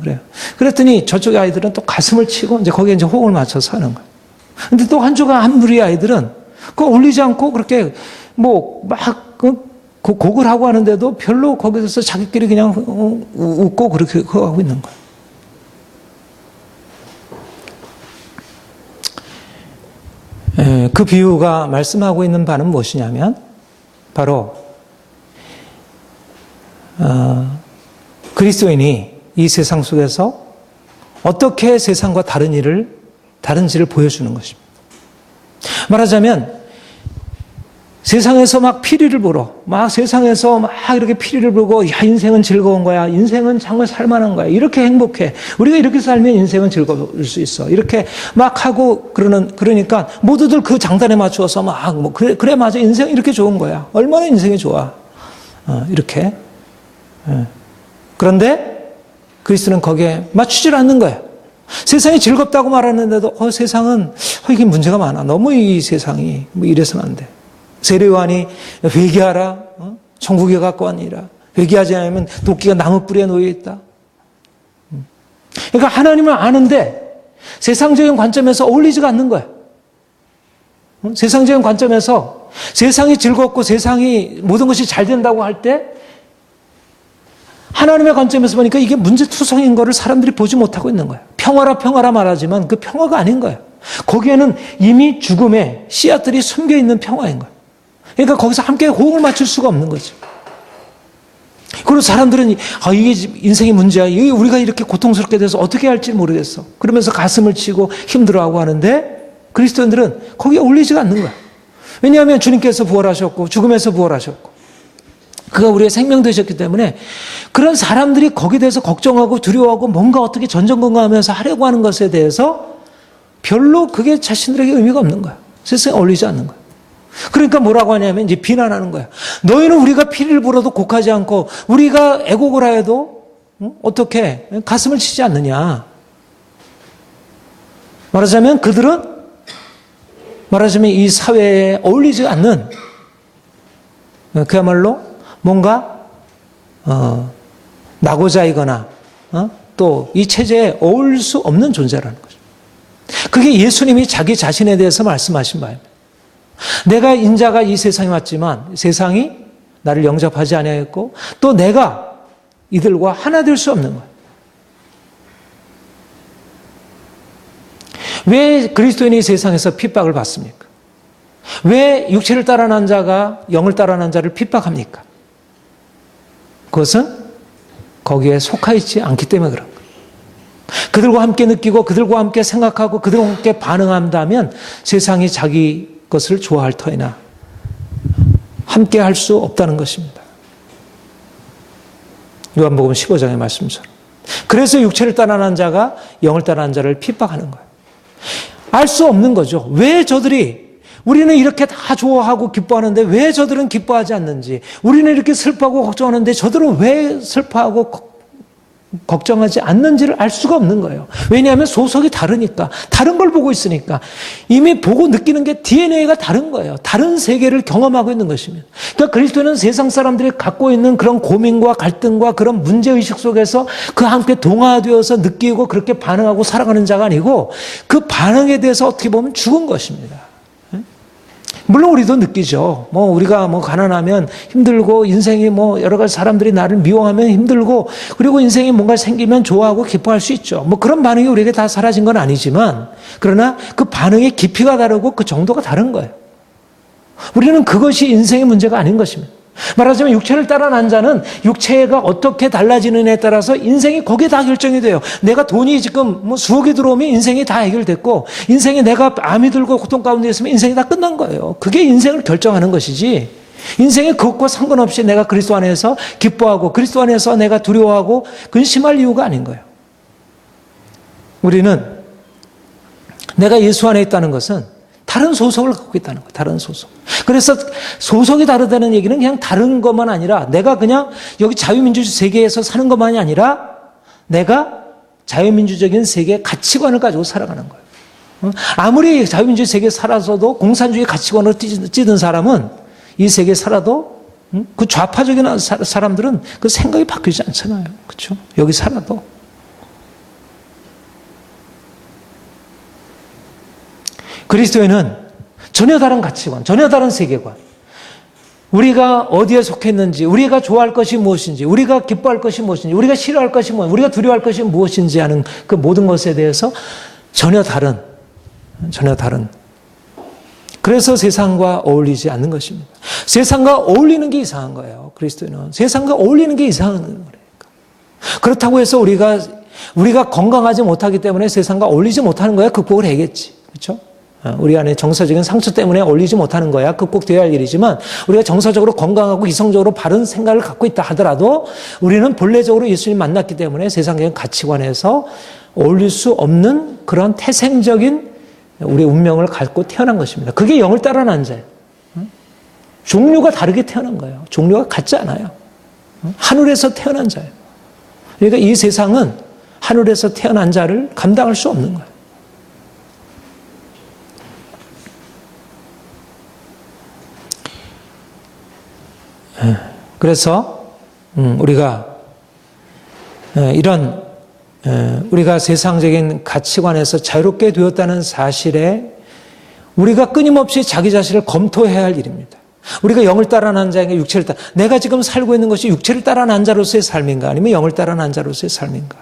그래요. 그랬더니 저쪽의 아이들은 또 가슴을 치고 이제 거기에 이제 호흡을 맞춰서 하는 거예요. 근데 또 한 무리의 아이들은 그거 올리지 않고 그렇게 뭐 막 곡을 하고 하는데도 별로 거기서 자기끼리 그냥 웃고 그렇게 하고 있는 거예요. 그 비유가 말씀하고 있는 바는 무엇이냐면 바로 그리스도인이 이 세상 속에서 어떻게 세상과 다른지를 보여주는 것입니다. 말하자면 세상에서 막 피리를 불어, 막 세상에서 막 이렇게 피리를 불고, 야, 인생은 즐거운 거야. 인생은 정말 살만한 거야. 이렇게 행복해. 우리가 이렇게 살면 인생은 즐거울 수 있어. 이렇게 막 하고 그러니까 모두들 그 장단에 맞추어서 막, 그래, 맞아. 인생 이렇게 좋은 거야. 얼마나 인생이 좋아. 이렇게. 그런데 그리스도는 거기에 맞추질 않는 거야. 세상이 즐겁다고 말하는데도, 세상은, 이게 문제가 많아. 너무 이 세상이, 이래서는 안 돼. 세례요한이 회개하라. 천국에 가까우니라. 회개하지 않으면 도끼가 나무 뿌리에 놓여 있다. 그러니까 하나님을 아는데 세상적인 관점에서 어울리지가 않는 거야. 세상적인 관점에서 세상이 즐겁고 세상이 모든 것이 잘 된다고 할 때 하나님의 관점에서 보니까 이게 문제투성인 거를 사람들이 보지 못하고 있는 거야. 평화라 말하지만 그 평화가 아닌 거야. 거기에는 이미 죽음의 씨앗들이 숨겨 있는 평화인 거야. 그러니까 거기서 함께 호흡을 맞출 수가 없는 거죠. 그리고 사람들은 이게 인생의 문제야. 이게 우리가 이렇게 고통스럽게 돼서 어떻게 할지 모르겠어. 그러면서 가슴을 치고 힘들어하고 하는데 그리스도인들은 거기에 어울리지가 않는 거야. 왜냐하면 주님께서 부활하셨고 죽음에서 부활하셨고 그가 우리의 생명 되셨기 때문에 그런 사람들이 거기에 대해서 걱정하고 두려워하고 뭔가 어떻게 전전긍긍하면서 하려고 하는 것에 대해서 별로 그게 자신들에게 의미가 없는 거야. 세상에 어울리지 않는 거야. 그러니까 뭐라고 하냐면 이제 비난하는 거야. 너희는 우리가 피를 불어도 곡하지 않고 우리가 애곡을 하여도 어떻게 가슴을 치지 않느냐. 말하자면 그들은 이 사회에 어울리지 않는 그야말로 뭔가 나고자이거나 또 이 체제에 어울릴 수 없는 존재라는 거죠. 그게 예수님이 자기 자신에 대해서 말씀하신 바입니다. 내가 인자가 이 세상에 왔지만 세상이 나를 영접하지 아니하였고 또 내가 이들과 하나 될 수 없는 거예요. 왜 그리스도인이 세상에서 핍박을 받습니까? 왜 육체를 따라 난 자가 영을 따라 난 자를 핍박합니까? 그것은 거기에 속하 있지 않기 때문에 그런 거예요. 그들과 함께 느끼고 그들과 함께 생각하고 그들과 함께 반응한다면 세상이 자기 것을 좋아할 터이나 함께 할 수 없다는 것입니다. 요한복음 15장의 말씀처럼. 그래서 육체를 따라 난 자가 영을 따라 난 자를 핍박하는 거예요. 알 수 없는 거죠. 왜 저들이 우리는 이렇게 다 좋아하고 기뻐하는데 왜 저들은 기뻐하지 않는지, 우리는 이렇게 슬퍼하고 걱정하는데 저들은 왜 슬퍼하고 걱정하지 않는지를 알 수가 없는 거예요. 왜냐하면 소속이 다르니까, 다른 걸 보고 있으니까. 이미 보고 느끼는 게 DNA가 다른 거예요. 다른 세계를 경험하고 있는 것입니다. 그러니까 그리스도는 세상 사람들이 갖고 있는 그런 고민과 갈등과 그런 문제의식 속에서 그 함께 동화되어서 느끼고 그렇게 반응하고 살아가는 자가 아니고 그 반응에 대해서 어떻게 보면 죽은 것입니다. 물론 우리도 느끼죠. 우리가 가난하면 힘들고, 인생이 여러 가지 사람들이 나를 미워하면 힘들고, 그리고 인생이 뭔가 생기면 좋아하고 기뻐할 수 있죠. 그런 반응이 우리에게 다 사라진 건 아니지만, 그러나 그 반응의 깊이가 다르고 그 정도가 다른 거예요. 우리는 그것이 인생의 문제가 아닌 것입니다. 말하자면 육체를 따라 난 자는 육체가 어떻게 달라지느냐에 따라서 인생이 거기에 다 결정이 돼요. 내가 돈이 지금 수억이 들어오면 인생이 다 해결됐고, 인생에 내가 암이 들고 고통 가운데 있으면 인생이 다 끝난 거예요. 그게 인생을 결정하는 것이지, 인생이 그것과 상관없이 내가 그리스도 안에서 기뻐하고 그리스도 안에서 내가 두려워하고 근심할 이유가 아닌 거예요. 우리는 내가 예수 안에 있다는 것은 다른 소속을 갖고 있다는 거예요. 다른 소속. 그래서 소속이 다르다는 얘기는 그냥 다른 것만 아니라 내가 그냥 여기 자유민주주의 세계에서 사는 것만이 아니라 내가 자유민주적인 세계의 가치관을 가지고 살아가는 거예요. 아무리 자유민주주의 세계에 살아서도 공산주의 가치관으로 찌든 사람은 이 세계에 살아도 그 좌파적인 사람들은 그 생각이 바뀌지 않잖아요. 그렇죠? 여기 살아도. 그리스도인은 전혀 다른 가치관, 전혀 다른 세계관. 우리가 어디에 속했는지, 우리가 좋아할 것이 무엇인지, 우리가 기뻐할 것이 무엇인지, 우리가 싫어할 것이 무엇인지, 우리가 두려워할 것이 무엇인지 하는 그 모든 것에 대해서 전혀 다른 그래서 세상과 어울리지 않는 것입니다. 세상과 어울리는 게 이상한 거예요. 그리스도인은 세상과 어울리는 게 이상한 거예요. 그렇다고 해서 우리가 건강하지 못하기 때문에 세상과 어울리지 못하는 거야 극복을 해야겠지. 그렇죠? 우리 안에 정서적인 상처 때문에 어울리지 못하는 거야 극복되어야 할 일이지만, 우리가 정서적으로 건강하고 이성적으로 바른 생각을 갖고 있다 하더라도 우리는 본래적으로 예수님 만났기 때문에 세상적인 가치관에서 어울릴 수 없는 그런 태생적인 우리의 운명을 갖고 태어난 것입니다. 그게 영을 따라난 자예요. 종류가 다르게 태어난 거예요. 종류가 같지 않아요. 하늘에서 태어난 자예요. 그러니까 이 세상은 하늘에서 태어난 자를 감당할 수 없는 거예요. 그래서 우리가 우리가 세상적인 가치관에서 자유롭게 되었다는 사실에 우리가 끊임없이 자기 자신을 검토해야 할 일입니다. 우리가 영을 따라 난 자에게 육체를 따라, 내가 지금 살고 있는 것이 육체를 따라 난 자로서의 삶인가 아니면 영을 따라 난 자로서의 삶인가.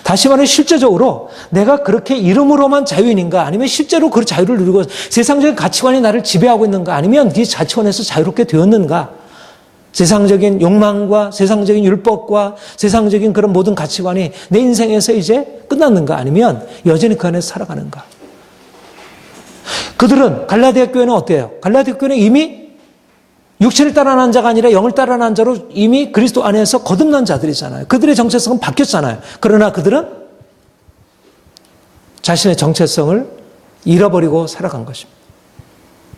다시 말해 실제적으로 내가 그렇게 이름으로만 자유인인가 아니면 실제로 그 자유를 누리고 세상적인 가치관이 나를 지배하고 있는가 아니면 이 가치관에서 자유롭게 되었는가. 세상적인 욕망과 세상적인 율법과 세상적인 그런 모든 가치관이 내 인생에서 이제 끝났는가 아니면 여전히 그 안에서 살아가는가. 그들은 갈라디아 교회는 어때요? 갈라디아 교회는 이미 육체를 따라 난 자가 아니라 영을 따라 난 자로 이미 그리스도 안에서 거듭난 자들이잖아요. 그들의 정체성은 바뀌었잖아요. 그러나 그들은 자신의 정체성을 잃어버리고 살아간 것입니다.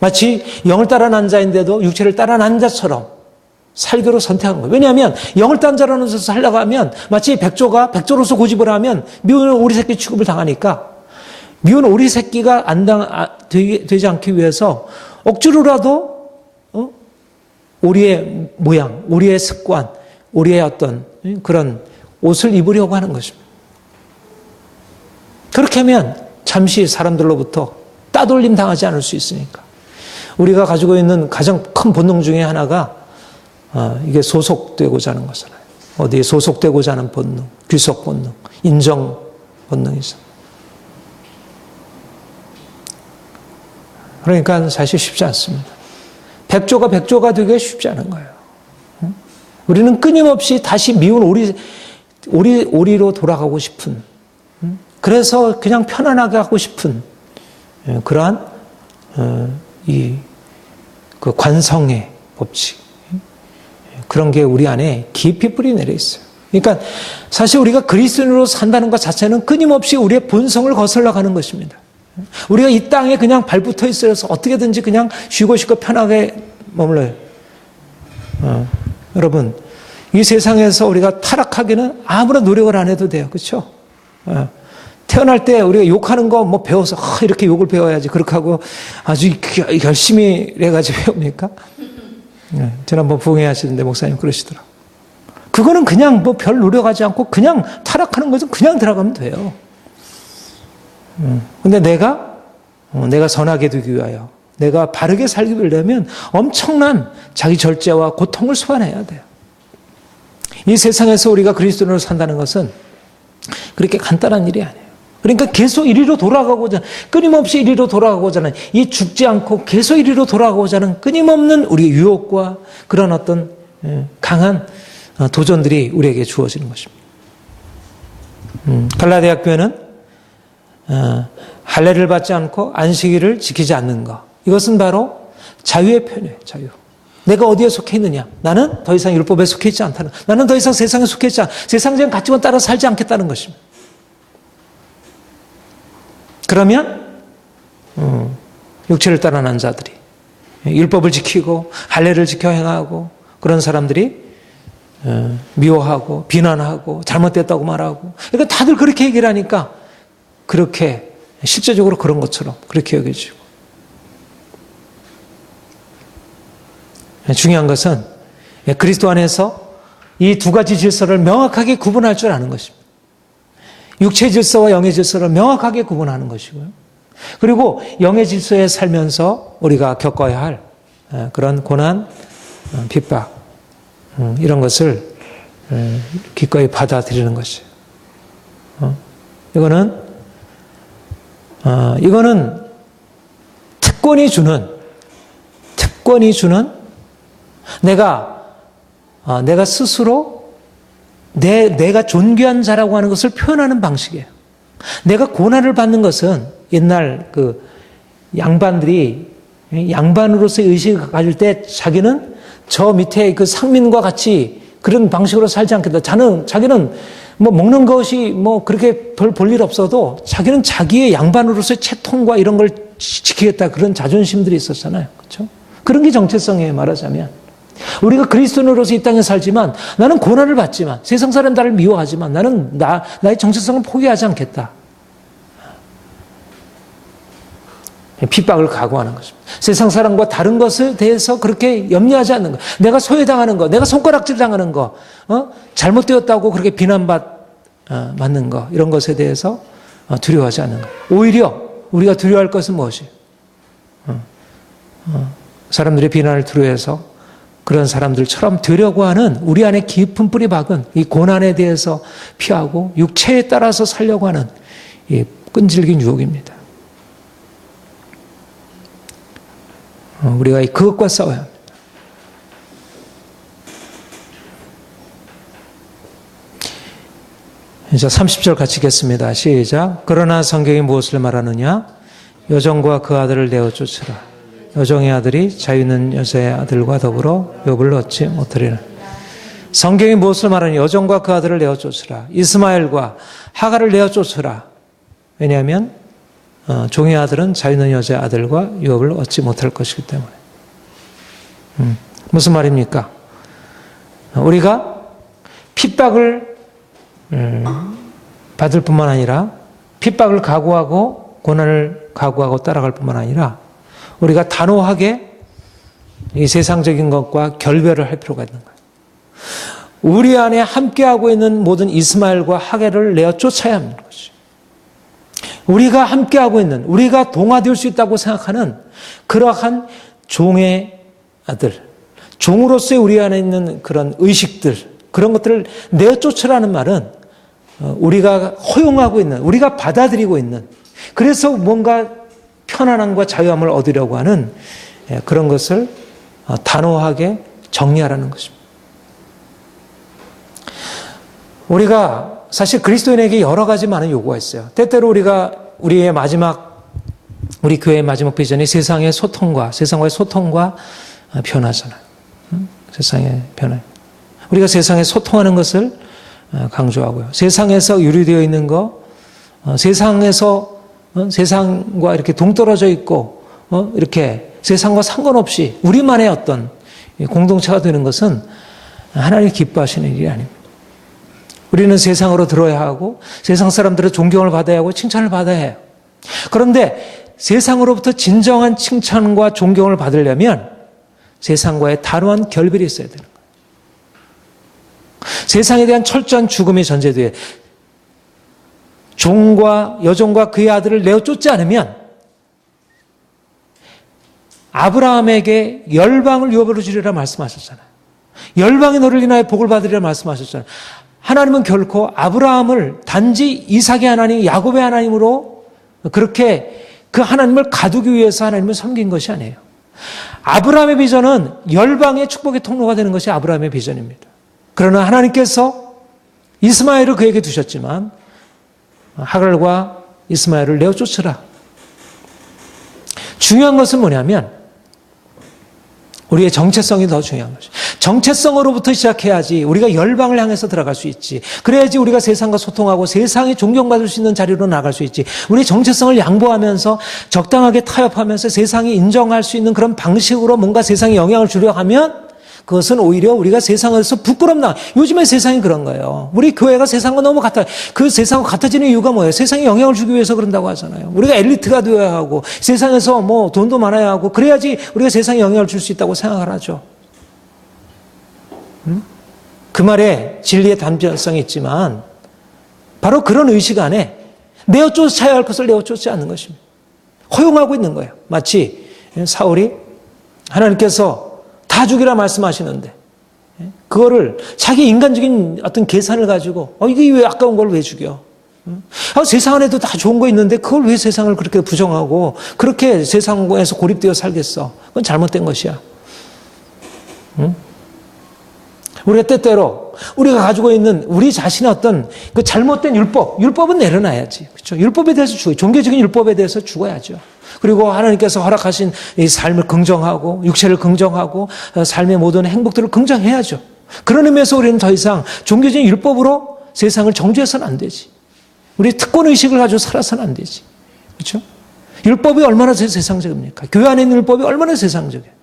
마치 영을 따라 난 자인데도 육체를 따라 난 자처럼 살기로 선택한 거예요. 왜냐하면 영을 딴 자라는 데서 살려고 하면 마치 백조가 백조로서 고집을 하면 미운 오리 새끼 취급을 당하니까 미운 오리 새끼가 되지 않기 위해서 억지로라도 오리의 모양, 오리의 습관, 오리의 어떤 그런 옷을 입으려고 하는 것입니다. 그렇게 하면 잠시 사람들로부터 따돌림 당하지 않을 수 있으니까. 우리가 가지고 있는 가장 큰 본능 중에 하나가 이게 소속되고자 하는 것이잖아요. 어디에 소속되고자 하는 본능, 귀속 본능, 인정 본능이죠. 그러니까 사실 쉽지 않습니다. 백조가 되기가 쉽지 않은 거예요. 우리는 끊임없이 다시 미운 오리로 돌아가고 싶은, 그래서 그냥 편안하게 하고 싶은 그러한 그 관성의 법칙, 그런 게 우리 안에 깊이 뿌리 내려 있어요. 그러니까 사실 우리가 그리스도인으로 산다는 것 자체는 끊임없이 우리의 본성을 거슬러 가는 것입니다. 우리가 이 땅에 그냥 발붙어 있어서 어떻게든지 그냥 쉬고 편하게 머물러요. 여러분, 이 세상에서 우리가 타락하기는 아무런 노력을 안 해도 돼요. 그렇죠? 태어날 때 우리가 욕하는 거 뭐 배워서 이렇게 욕을 배워야지 그렇게 하고 아주 열심히 해가지고 배웁니까? 지난번 부흥회 하시는데 목사님 그러시더라고요. 그거는 그냥 뭐 별 노력하지 않고 그냥 타락하는 것은 그냥 들어가면 돼요. 근데 내가 선하게 되기 위하여, 내가 바르게 살기 위하려면 엄청난 자기 절제와 고통을 소환해야 돼요. 이 세상에서 우리가 그리스도인으로 산다는 것은 그렇게 간단한 일이 아니에요. 그러니까 계속 이리로 돌아가고자, 끊임없이 이리로 돌아가고자 하는, 이 죽지 않고 계속 이리로 돌아가고자 하는 끊임없는 우리의 유혹과 그런 어떤 강한 도전들이 우리에게 주어지는 것입니다. 갈라디아 교회는 할례를 받지 않고 안식일을 지키지 않는 것, 이것은 바로 자유의 표현이에요. 자유. 내가 어디에 속해 있느냐? 나는 더 이상 율법에 속해 있지 않다는, 나는 더 이상 세상에 속해 있지 않다, 세상적인 가치관 따라 살지 않겠다는 것입니다. 그러면 육체를 따라 난 자들이 율법을 지키고 할례를 지켜 행하고 그런 사람들이 미워하고 비난하고 잘못됐다고 말하고, 그러니까 다들 그렇게 얘기를 하니까 그렇게 실제적으로 그런 것처럼 그렇게 여겨지고, 중요한 것은 그리스도 안에서 이 두 가지 질서를 명확하게 구분할 줄 아는 것입니다. 육체 질서와 영의 질서를 명확하게 구분하는 것이고요. 그리고 영의 질서에 살면서 우리가 겪어야 할 그런 고난, 핍박, 이런 것을 기꺼이 받아들이는 것이에요. 이거는 특권이 주는 주권이 주는 내가 스스로 내가 존귀한 자라고 하는 것을 표현하는 방식이에요. 내가 고난을 받는 것은 옛날 그 양반들이 양반으로서의 의식을 가질 때 자기는 저 밑에 그 상민과 같이 그런 방식으로 살지 않겠다. 자기는 뭐 먹는 것이 뭐 그렇게 별 볼일 없어도 자기는 자기의 양반으로서의 채통과 이런 걸 지키겠다. 그런 자존심들이 있었잖아요. 그렇죠? 그런 게 정체성이에요, 말하자면. 우리가 그리스도인으로서 이 땅에 살지만 나는 고난을 받지만 세상 사람 나를 미워하지만 나는 나의 정체성을 포기하지 않겠다. 핍박을 각오하는 것입니다. 세상 사람과 다른 것에 대해서 그렇게 염려하지 않는 것. 내가 소외당하는 것, 내가 손가락질 당하는 것, 잘못되었다고 그렇게 비난받는 것, 이런 것에 대해서 두려워하지 않는 것. 오히려 우리가 두려워할 것은 무엇이에요? 사람들의 비난을 두려워해서 그런 사람들처럼 되려고 하는 우리 안에 깊은 뿌리 박은 이 고난에 대해서 피하고 육체에 따라서 살려고 하는 이 끈질긴 유혹입니다. 우리가 그것과 싸워야 합니다. 이제 30절 같이 읽겠습니다. 시작. 그러나 성경이 무엇을 말하느냐? 여종과 그 아들을 내어 쫓으라. 여종의 아들이 자유 있는 여자의 아들과 더불어 욥을 얻지 못하리라. 성경이 무엇을 말하느냐? 여종과 그 아들을 내어 쫓으라. 이스마엘과 하갈을 내어 쫓으라. 왜냐하면 종의 아들은 자유 있는 여자의 아들과 욥을 얻지 못할 것이기 때문에. 무슨 말입니까? 우리가 핍박을 받을 뿐만 아니라 핍박을 각오하고 고난을 각오하고 따라갈 뿐만 아니라 우리가 단호하게 이 세상적인 것과 결별을 할 필요가 있는 거예요. 우리 안에 함께하고 있는 모든 이스마엘과 하갈을 내어 쫓아야 하는 것이죠. 우리가 함께하고 있는, 우리가 동화될 수 있다고 생각하는 그러한 종의 아들, 종으로서의 우리 안에 있는 그런 의식들, 그런 것들을 내어 쫓으라는 말은 우리가 허용하고 있는, 우리가 받아들이고 있는, 그래서 뭔가 편안함과 자유함을 얻으려고 하는 그런 것을 단호하게 정리하라는 것입니다. 우리가 사실 그리스도인에게 여러 가지 많은 요구가 있어요. 때때로 우리 교회의 마지막 비전이 세상과의 소통과 변화잖아요. 세상의 변화. 우리가 세상에 소통하는 것을 강조하고요. 세상에서 유리되어 있는 거, 세상과 이렇게 동떨어져 있고, 이렇게 세상과 상관없이 우리만의 어떤 공동체가 되는 것은 하나님이 기뻐하시는 일이 아닙니다. 우리는 세상으로 들어야 하고 세상 사람들의 존경을 받아야 하고 칭찬을 받아야 해요. 그런데 세상으로부터 진정한 칭찬과 존경을 받으려면 세상과의 단호한 결별이 있어야 되는 거예요. 세상에 대한 철저한 죽음이 전제되어 여종과 그의 아들을 내어 쫓지 않으면 아브라함에게 열방을 유업으로 주리라 말씀하셨잖아요. 열방이 너를 인하여 복을 받으리라 말씀하셨잖아요. 하나님은 결코 아브라함을 단지 이삭의 하나님, 야곱의 하나님으로 그렇게 그 하나님을 가두기 위해서 하나님을 섬긴 것이 아니에요. 아브라함의 비전은 열방의 축복의 통로가 되는 것이 아브라함의 비전입니다. 그러나 하나님께서 이스마엘을 그에게 두셨지만 하갈과 이스마엘을 내어 쫓으라. 중요한 것은 뭐냐면 우리의 정체성이 더 중요한 것이죠. 정체성으로부터 시작해야지 우리가 열방을 향해서 들어갈 수 있지. 그래야지 우리가 세상과 소통하고 세상이 존경받을 수 있는 자리로 나갈 수 있지. 우리의 정체성을 양보하면서 적당하게 타협하면서 세상이 인정할 수 있는 그런 방식으로 뭔가 세상에 영향을 주려 하면 그것은 오히려 우리가 세상에서 부끄럽나. 요즘에 세상이 그런 거예요. 우리 교회가 세상과 너무 같아요. 그 세상과 같아지는 이유가 뭐예요? 세상에 영향을 주기 위해서 그런다고 하잖아요. 우리가 엘리트가 되어야 하고 세상에서 뭐 돈도 많아야 하고 그래야지 우리가 세상에 영향을 줄 수 있다고 생각을 하죠. 그 말에 진리의 단편성이 있지만 바로 그런 의식 안에 내어 쫓아야 할 것을 내어 쫓지 않는 것입니다. 허용하고 있는 거예요. 마치 사울이 하나님께서 다 죽이라 말씀하시는데 그거를 자기 인간적인 어떤 계산을 가지고 이게 왜 아까운 걸 왜 죽여? 세상 안에도 다 좋은 거 있는데 그걸 왜 세상을 그렇게 부정하고 그렇게 세상에서 고립되어 살겠어? 그건 잘못된 것이야. 응? 우리가 때때로 우리가 가지고 있는 우리 자신의 어떤 그 잘못된 율법은 내려놔야지. 그렇죠? 율법에 대해서 종교적인 율법에 대해서 죽어야죠. 그리고 하나님께서 허락하신 이 삶을 긍정하고 육체를 긍정하고 삶의 모든 행복들을 긍정해야죠. 그런 의미에서 우리는 더 이상 종교적인 율법으로 세상을 정죄해서는 안 되지. 우리 특권의식을 가지고 살아서는 안 되지. 그렇죠? 율법이 얼마나 세상적입니까? 교회 안에 있는 율법이 얼마나 세상적이에요.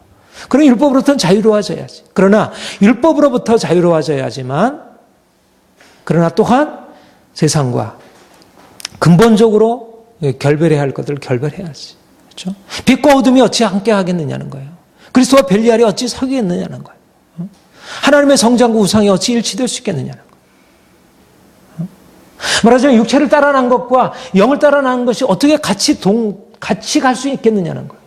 그런 율법으로부터는 자유로워져야지. 그러나 율법으로부터 자유로워져야지만 그러나 또한 세상과 근본적으로 결별해야 할 것들을 결별해야지. 그렇죠? 빛과 어둠이 어찌 함께 하겠느냐는 거예요. 그리스도와 벨리알이 어찌 사귀겠느냐는 거예요. 하나님의 성장과 우상이 어찌 일치될 수 있겠느냐는 거예요. 말하자면 육체를 따라난 것과 영을 따라난 것이 어떻게 같이 갈 수 있겠느냐는 거예요.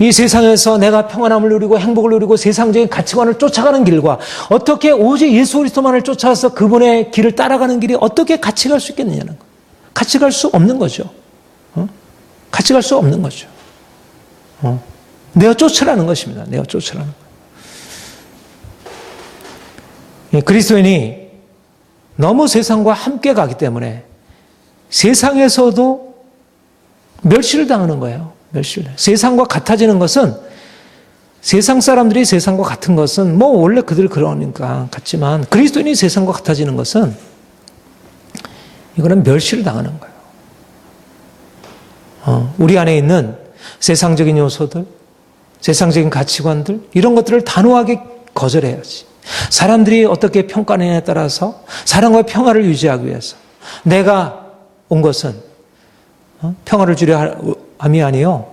이 세상에서 내가 평안함을 누리고 행복을 누리고 세상적인 가치관을 쫓아가는 길과 어떻게 오직 예수 그리스도만을 쫓아서 그분의 길을 따라가는 길이 어떻게 같이 갈 수 있겠느냐는 거예요. 같이 갈 수 없는 거죠. 같이 갈 수 없는 거죠. 내어 쫓으라는 것입니다. 내어 쫓으라는 거예요. 그리스도인이 너무 세상과 함께 가기 때문에 세상에서도 멸시를 당하는 거예요. 멸시를. 세상과 같아지는 것은 세상 사람들이 세상과 같은 것은 뭐 원래 그들 그러니까 같지만 그리스도인이 세상과 같아지는 것은 이거는 멸시를 당하는 거예요. 우리 안에 있는 세상적인 요소들, 세상적인 가치관들 이런 것들을 단호하게 거절해야지. 사람들이 어떻게 평가하느냐에 따라서 사랑과 평화를 유지하기 위해서 내가 온 것은 평화를 주려 함이 아니요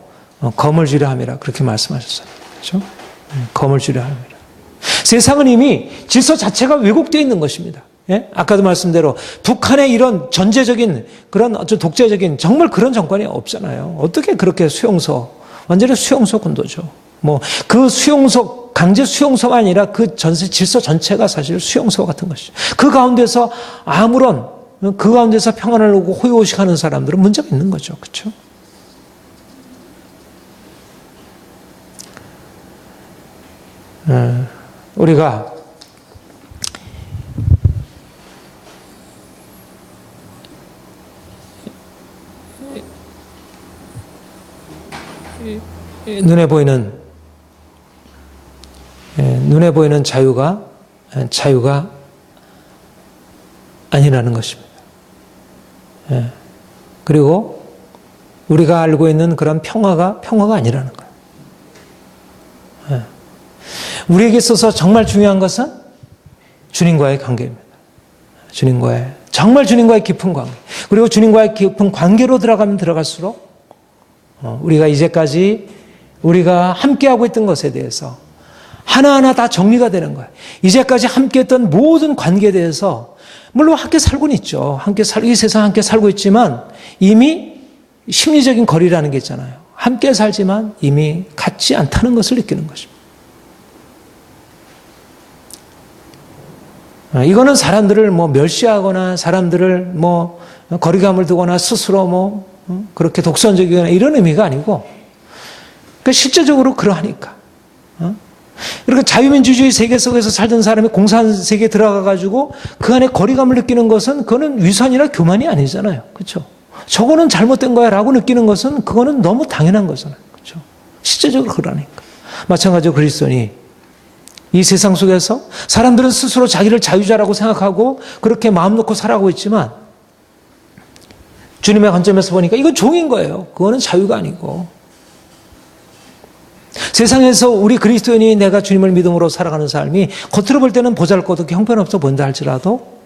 검을 주려 함이라 그렇게 말씀하셨어요. 그렇죠? 검을 주려 함이라. 세상은 이미 질서 자체가 왜곡되어 있는 것입니다. 예? 아까도 말씀대로 북한의 이런 전제적인 그런 아주 독재적인 정말 그런 정권이 없잖아요. 어떻게 그렇게 완전히 수용소 군도죠. 뭐 그 수용소 강제 수용소가 아니라 그 전세 질서 전체가 사실 수용소 같은 것이죠. 그 가운데서 그 가운데서 평안을 오고 호의호식하는 사람들은 문제가 있는 거죠. 그렇죠? 우리가 눈에 보이는 자유가 아니라는 것입니다. 그리고 우리가 알고 있는 그런 평화가 아니라는 거예요. 우리에게 있어서 정말 중요한 것은 주님과의 관계입니다. 정말 주님과의 깊은 관계. 그리고 주님과의 깊은 관계로 들어갈수록 우리가 이제까지 우리가 함께하고 있던 것에 대해서 하나하나 다 정리가 되는 거예요. 이제까지 함께했던 모든 관계에 대해서 물론 함께 살고는 있죠. 이 세상 함께 살고 있지만 이미 심리적인 거리라는 게 있잖아요. 함께 살지만 이미 같지 않다는 것을 느끼는 것입니다. 이거는 사람들을 멸시하거나 사람들을 거리감을 두거나 스스로 그렇게 독선적이거나 이런 의미가 아니고 그러니까 실제적으로 그러하니까 이렇게 자유민주주의 세계 속에서 살던 사람이 공산 세계에 들어가가지고 그 안에 거리감을 느끼는 것은 그거는 위선이나 교만이 아니잖아요. 그렇죠? 저거는 잘못된 거야 라고 느끼는 것은 그거는 너무 당연한 거잖아요. 그렇죠? 실제적으로 그러니까 마찬가지로 그리스도인이 이 세상 속에서 사람들은 스스로 자기를 자유자라고 생각하고 그렇게 마음 놓고 살아가고 있지만 주님의 관점에서 보니까 이건 종인 거예요. 그거는 자유가 아니고 세상에서 우리 그리스도인이 내가 주님을 믿음으로 살아가는 삶이 겉으로 볼 때는 보잘것없게 형편없어 보인다 할지라도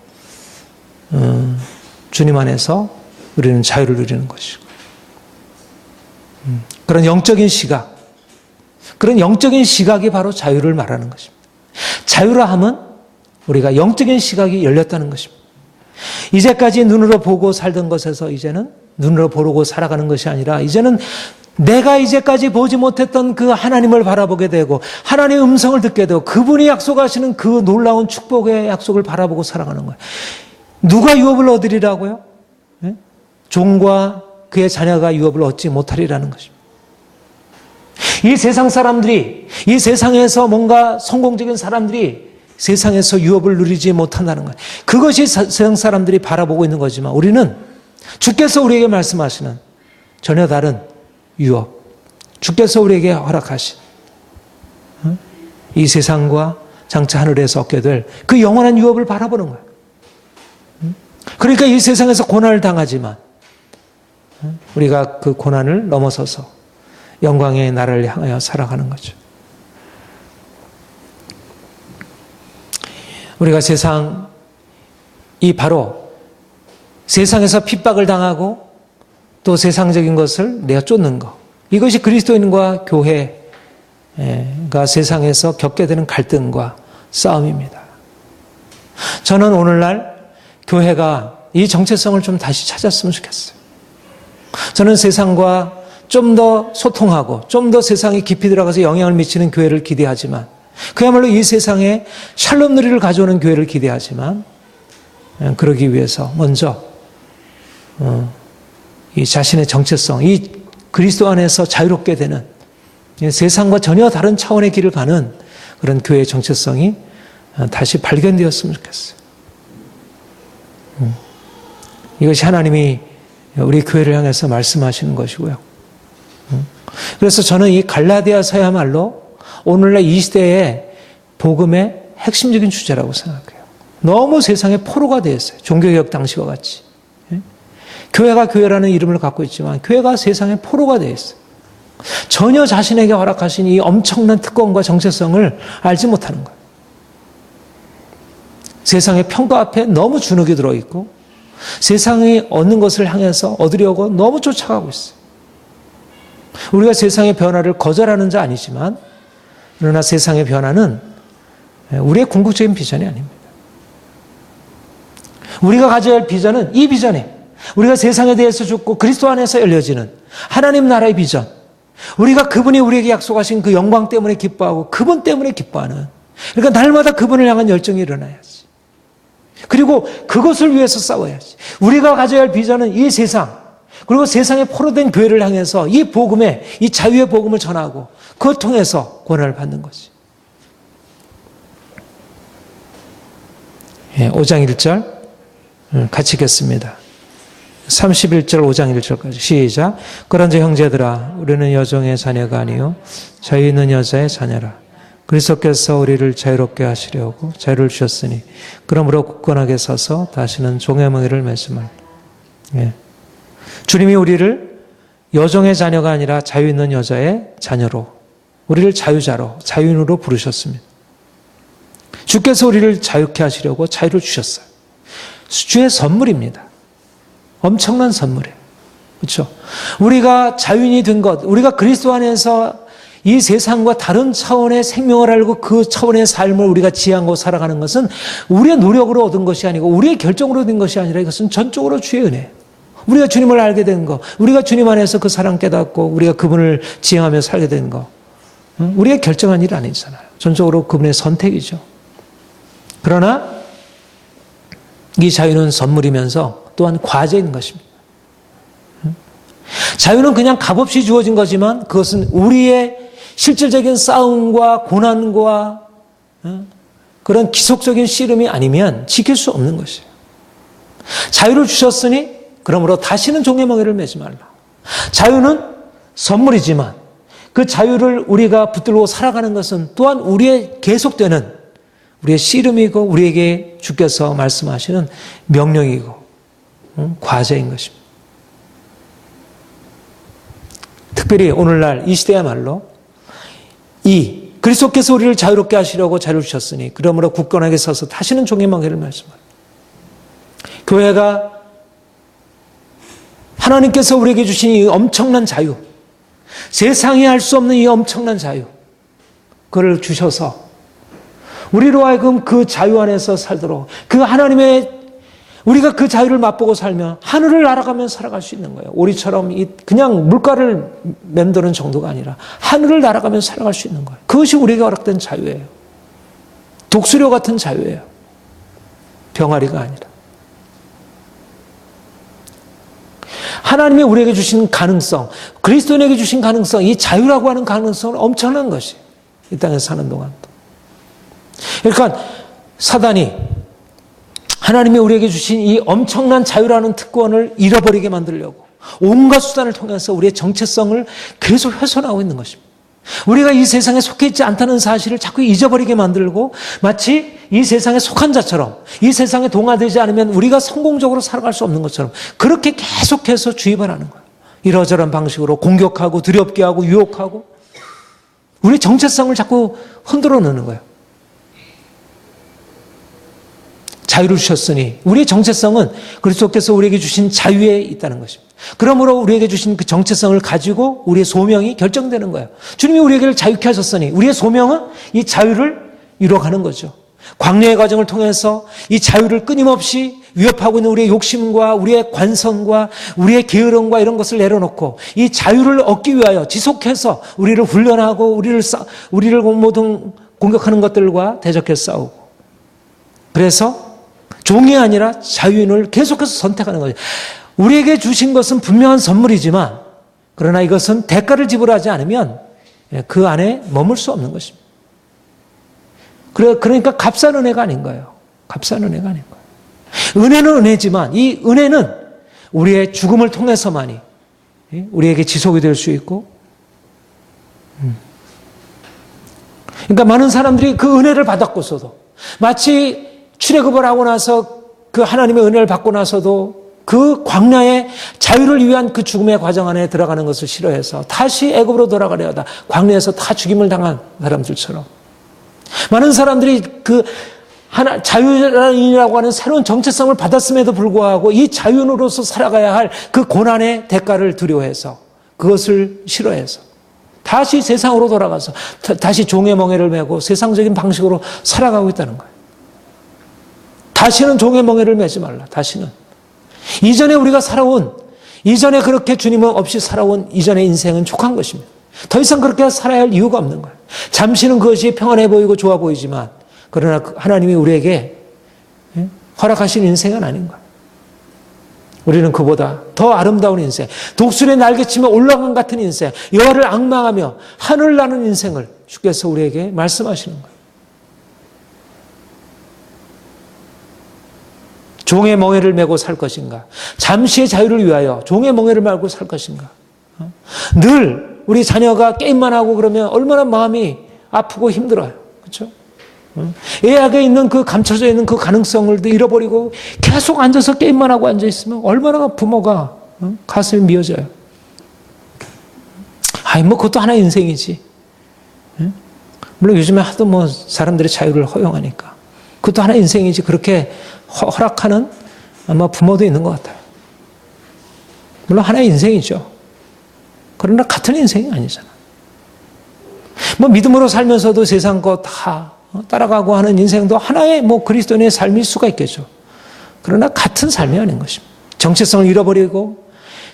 주님 안에서 우리는 자유를 누리는 것이고 그런 영적인 시각이 바로 자유를 말하는 것입니다. 자유라 함은 우리가 영적인 시각이 열렸다는 것입니다. 이제까지 눈으로 보고 살던 것에서 이제는 눈으로 보고 살아가는 것이 아니라 이제는 내가 이제까지 보지 못했던 그 하나님을 바라보게 되고 하나님의 음성을 듣게 되고 그분이 약속하시는 그 놀라운 축복의 약속을 바라보고 살아가는 거예요. 누가 유업을 얻으리라고요? 종과 그의 자녀가 유업을 얻지 못하리라는 것입니다. 이 세상 사람들이, 이 세상에서 뭔가 성공적인 사람들이 세상에서 유업을 누리지 못한다는 거예요. 그것이 세상 사람들이 바라보고 있는 거지만 우리는 주께서 우리에게 말씀하시는 전혀 다른 유업, 주께서 우리에게 허락하신 이 세상과 장차 하늘에서 얻게 될 그 영원한 유업을 바라보는 거예요. 그러니까 이 세상에서 고난을 당하지만 우리가 그 고난을 넘어서서 영광의 나라를 향하여 살아가는 거죠. 우리가 이 바로 세상에서 핍박을 당하고 또 세상적인 것을 내어 쫓는 것. 이것이 그리스도인과 교회가 세상에서 겪게 되는 갈등과 싸움입니다. 저는 오늘날 교회가 이 정체성을 좀 다시 찾았으면 좋겠어요. 저는 세상과 좀 더 소통하고 좀 더 세상에 깊이 들어가서 영향을 미치는 교회를 기대하지만 그야말로 이 세상에 샬롬 누리를 가져오는 교회를 기대하지만 그러기 위해서 먼저 이 자신의 정체성, 이 그리스도 안에서 자유롭게 되는 세상과 전혀 다른 차원의 길을 가는 그런 교회의 정체성이 다시 발견되었으면 좋겠어요. 이것이 하나님이 우리 교회를 향해서 말씀하시는 것이고요. 그래서 저는 이 갈라디아서야말로 오늘날 이 시대의 복음의 핵심적인 주제라고 생각해요. 너무 세상에 포로가 되어 있어요. 종교개혁 당시와 같이. 교회가 교회라는 이름을 갖고 있지만 교회가 세상에 포로가 되어 있어요. 전혀 자신에게 허락하신 이 엄청난 특권과 정체성을 알지 못하는 거예요. 세상의 평가 앞에 너무 주눅이 들어있고 세상이 얻는 것을 향해서 얻으려고 너무 쫓아가고 있어요. 우리가 세상의 변화를 거절하는 자 아니지만 그러나 세상의 변화는 우리의 궁극적인 비전이 아닙니다. 우리가 가져야 할 비전은 이 비전이에요. 우리가 세상에 대해서 죽고 그리스도 안에서 열려지는 하나님 나라의 비전. 우리가 그분이 우리에게 약속하신 그 영광 때문에 기뻐하고 그분 때문에 기뻐하는, 그러니까 날마다 그분을 향한 열정이 일어나야지. 그리고 그것을 위해서 싸워야지. 우리가 가져야 할 비전은 이 세상, 그리고 세상에 포로된 교회를 향해서 이 복음의, 이 자유의 복음을 전하고 그걸 통해서 권한을 받는 거지. 5장 1절 같이 읽겠습니다. 31절 5장 1절까지 시작. 그런즉 형제들아 우리는 여종의 자녀가 아니요 자유 있는 여자의 자녀라. 그리스도께서 우리를 자유롭게 하시려고 자유를 주셨으니 그러므로 굳건하게 서서 다시는 종의 멍에를 매지 말라. 주님이 우리를 여종의 자녀가 아니라 자유 있는 여자의 자녀로, 우리를 자유자로, 자유인으로 부르셨습니다. 주께서 우리를 자유케 하시려고 자유를 주셨어요. 주의 선물입니다. 엄청난 선물이에요. 그렇죠? 우리가 자유인이 된 것, 우리가 그리스도 안에서 이 세상과 다른 차원의 생명을 알고 그 차원의 삶을 우리가 지향하고 살아가는 것은 우리의 노력으로 얻은 것이 아니고 우리의 결정으로 된 것이 아니라 이것은 전적으로 주의 은혜예요. 우리가 주님을 알게 된 것, 우리가 주님 안에서 그 사랑 깨닫고 우리가 그분을 지향하며 살게 된 것, 우리의 결정한 일 아니잖아요. 전적으로 그분의 선택이죠. 그러나 이 자유는 선물이면서 또한 과제인 것입니다. 자유는 그냥 값없이 주어진 거지만 그것은 우리의 실질적인 싸움과 고난과 그런 기속적인 씨름이 아니면 지킬 수 없는 것이에요. 자유를 주셨으니 그러므로 다시는 종의 멍에를 매지 말라. 자유는 선물이지만 그 자유를 우리가 붙들고 살아가는 것은 또한 우리의 계속되는 우리의 씨름이고 우리에게 주께서 말씀하시는 명령이고 과제인 것입니다. 특별히 오늘날 이 시대야말로 이 그리스도께서 우리를 자유롭게 하시려고 자유를 주셨으니 그러므로 굳건하게 서서 다시는 종의 멍에를 매지 말라. 교회가 하나님께서 우리에게 주신 이 엄청난 자유, 세상이 할 수 없는 이 엄청난 자유, 그걸 주셔서 우리로 하여금 그 자유 안에서 살도록, 그 하나님의, 우리가 그 자유를 맛보고 살면 하늘을 날아가며 살아갈 수 있는 거예요. 오리처럼 그냥 물가를 맴도는 정도가 아니라 하늘을 날아가며 살아갈 수 있는 거예요. 그것이 우리에게 허락된 자유예요. 독수리 같은 자유예요. 병아리가 아니라. 하나님이 우리에게 주신 가능성, 그리스도인에게 주신 가능성, 이 자유라고 하는 가능성은 엄청난 것이 이 땅에서 사는 동안도. 그러니까 사단이 하나님이 우리에게 주신 이 엄청난 자유라는 특권을 잃어버리게 만들려고 온갖 수단을 통해서 우리의 정체성을 계속 훼손하고 있는 것입니다. 우리가 이 세상에 속해 있지 않다는 사실을 자꾸 잊어버리게 만들고 마치 이 세상에 속한 자처럼, 이 세상에 동화되지 않으면 우리가 성공적으로 살아갈 수 없는 것처럼 그렇게 계속해서 주입을 하는 거예요. 이러저런 방식으로 공격하고 두렵게 하고 유혹하고 우리의 정체성을 자꾸 흔들어 놓는 거예요. 자유를 주셨으니 우리의 정체성은 그리스도께서 우리에게 주신 자유에 있다는 것입니다. 그러므로 우리에게 주신 그 정체성을 가지고 우리의 소명이 결정되는 거예요. 주님이 우리에게 자유케 하셨으니 우리의 소명은 이 자유를 이뤄가는 거죠. 광야의 과정을 통해서 이 자유를 끊임없이 위협하고 있는 우리의 욕심과 우리의 관성과 우리의 게으름과 이런 것을 내려놓고 이 자유를 얻기 위하여 지속해서 우리를 훈련하고 우리를 모든 공격하는 것들과 대적해 싸우고, 그래서 종이 아니라 자유인을 계속해서 선택하는 거죠. 우리에게 주신 것은 분명한 선물이지만 그러나 이것은 대가를 지불하지 않으면 그 안에 머물 수 없는 것입니다. 그러니까 값싼 은혜가 아닌 거예요. 값싼 은혜가 아닌 거예요. 은혜는 은혜지만 이 은혜는 우리의 죽음을 통해서만이 우리에게 지속이 될 수 있고, 그러니까 많은 사람들이 그 은혜를 받았고서도 마치 출애굽을 하고 나서 그 하나님의 은혜를 받고 나서도 그 광야의 자유를 위한 그 죽음의 과정 안에 들어가는 것을 싫어해서 다시 애굽으로 돌아가려 하다 광야에서 다 죽임을 당한 사람들처럼 많은 사람들이 그 자유인이라고 하는 새로운 정체성을 받았음에도 불구하고 이 자유인으로서 살아가야 할 그 고난의 대가를 두려워해서 그것을 싫어해서 다시 세상으로 돌아가서 다시 종의 멍에를 메고 세상적인 방식으로 살아가고 있다는 거예요. 다시는 종의 멍에를 메지 말라. 다시는. 이전에 우리가 살아온, 이전에 그렇게 주님 없이 살아온 이전의 인생은 족한 것입니다. 더 이상 그렇게 살아야 할 이유가 없는 거예요. 잠시는 그것이 평안해 보이고 좋아 보이지만 그러나 하나님이 우리에게 허락하신 인생은 아닌 거예요. 우리는 그보다 더 아름다운 인생, 독수리의 날개치며 올라간 같은 인생, 여호와를 앙망하며 하늘 나는 인생을 주께서 우리에게 말씀하시는 거예요. 종의 멍에를 메고 살 것인가? 잠시의 자유를 위하여 종의 멍에를 메고 살 것인가? 늘 우리 자녀가 게임만 하고 그러면 얼마나 마음이 아프고 힘들어요. 그렇죠? 예약에 있는 그 감춰져 있는 그 가능성을 잃어버리고 계속 앉아서 게임만 하고 앉아 있으면 얼마나 부모가 가슴이 미어져요. 아이 뭐 그것도 하나의 인생이지. 물론 요즘에 하도 뭐 사람들이 자유를 허용하니까 그것도 하나의 인생이지. 그렇게 허락하는 아마 부모도 있는 것 같아요. 물론 하나의 인생이죠. 그러나 같은 인생이 아니잖아. 뭐 믿음으로 살면서도 세상 거 다 따라가고 하는 인생도 하나의 뭐 그리스도인의 삶일 수가 있겠죠. 그러나 같은 삶이 아닌 것입니다. 정체성을 잃어버리고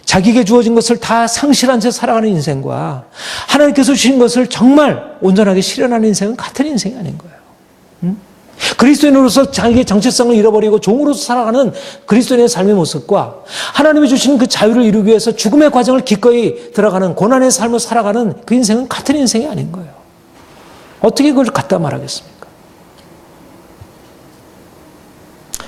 자기에게 주어진 것을 다 상실한 채 살아가는 인생과 하나님께서 주신 것을 정말 온전하게 실현하는 인생은 같은 인생이 아닌 거예요. 그리스도인으로서 자기의 정체성을 잃어버리고 종으로서 살아가는 그리스도인의 삶의 모습과 하나님이 주신 그 자유를 이루기 위해서 죽음의 과정을 기꺼이 들어가는 고난의 삶을 살아가는 그 인생은 같은 인생이 아닌 거예요. 어떻게 그걸 갖다 말하겠습니까?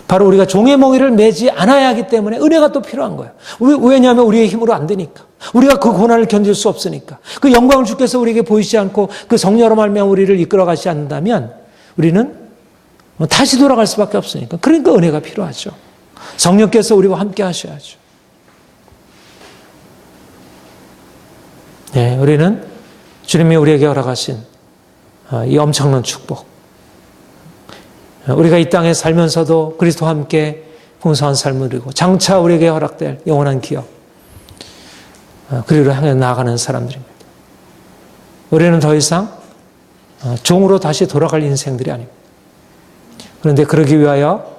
바로 우리가 종의 멍에를 매지 않아야 하기 때문에 은혜가 또 필요한 거예요. 왜냐하면 우리의 힘으로 안 되니까. 우리가 그 고난을 견딜 수 없으니까. 그 영광을 주께서 우리에게 보이지 않고 그 성령으로 말미암아 우리를 이끌어 가시지 않는다면 우리는 다시 돌아갈 수밖에 없으니까. 그러니까 은혜가 필요하죠. 성령께서 우리와 함께 하셔야죠. 네, 우리는 주님이 우리에게 허락하신 이 엄청난 축복, 우리가 이 땅에 살면서도 그리스도와 함께 풍성한 삶을 누리고 장차 우리에게 허락될 영원한 기업, 그리로 향해 나아가는 사람들입니다. 우리는 더 이상 종으로 다시 돌아갈 인생들이 아닙니다. 그런데 그러기 위하여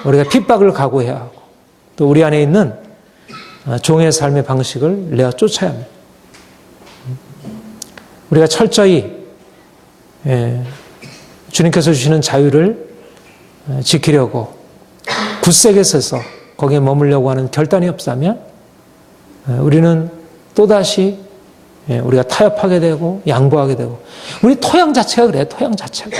우리가 핍박을 각오해야 하고 또 우리 안에 있는 종의 삶의 방식을 내어 쫓아야 합니다. 우리가 철저히 주님께서 주시는 자유를 지키려고 굳세게 서서 거기에 머물려고 하는 결단이 없다면 우리는 또다시 우리가 타협하게 되고 양보하게 되고, 우리 토양 자체가 그래요. 토양 자체가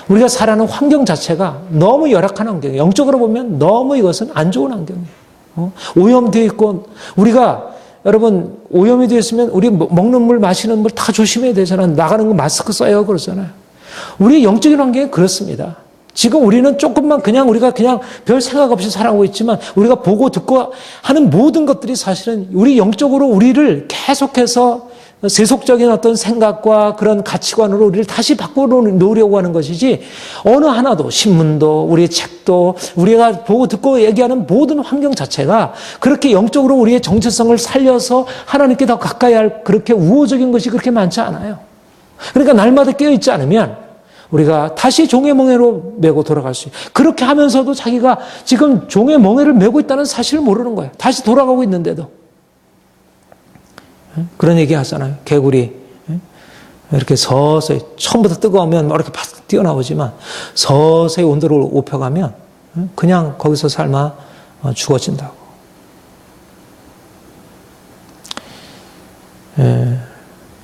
우리가 살아가는 환경 자체가 너무 열악한 환경이에요. 영적으로 보면 너무 이것은 안 좋은 환경이에요. 오염되어 있고, 우리가 여러분 오염이 되어 있으면 우리 먹는 물 마시는 물 다 조심해야 되잖아요. 나가는 거 마스크 써야 그러잖아요. 우리 영적인 환경이 그렇습니다. 지금 우리는 조금만 우리가 그냥 별 생각 없이 살아가고 있지만, 우리가 보고 듣고 하는 모든 것들이 사실은 우리 영적으로 우리를 계속해서 세속적인 어떤 생각과 그런 가치관으로 우리를 다시 바꿔놓으려고 하는 것이지, 어느 하나도, 신문도 우리의 책도 우리가 보고 듣고 얘기하는 모든 환경 자체가 그렇게 영적으로 우리의 정체성을 살려서 하나님께 더 가까이 할 그렇게 우호적인 것이 그렇게 많지 않아요. 그러니까 날마다 깨어있지 않으면 우리가 다시 종의 멍에로 메고 돌아갈 수 있어요. 그렇게 하면서도 자기가 지금 종의 멍에를 메고 있다는 사실을 모르는 거예요. 다시 돌아가고 있는데도. 그런 얘기 하잖아요. 개구리 이렇게 서서히, 처음부터 뜨거우면 이렇게 팍 뛰어나오지만 서서히 온도를 높여가면 그냥 거기서 삶아 죽어진다고.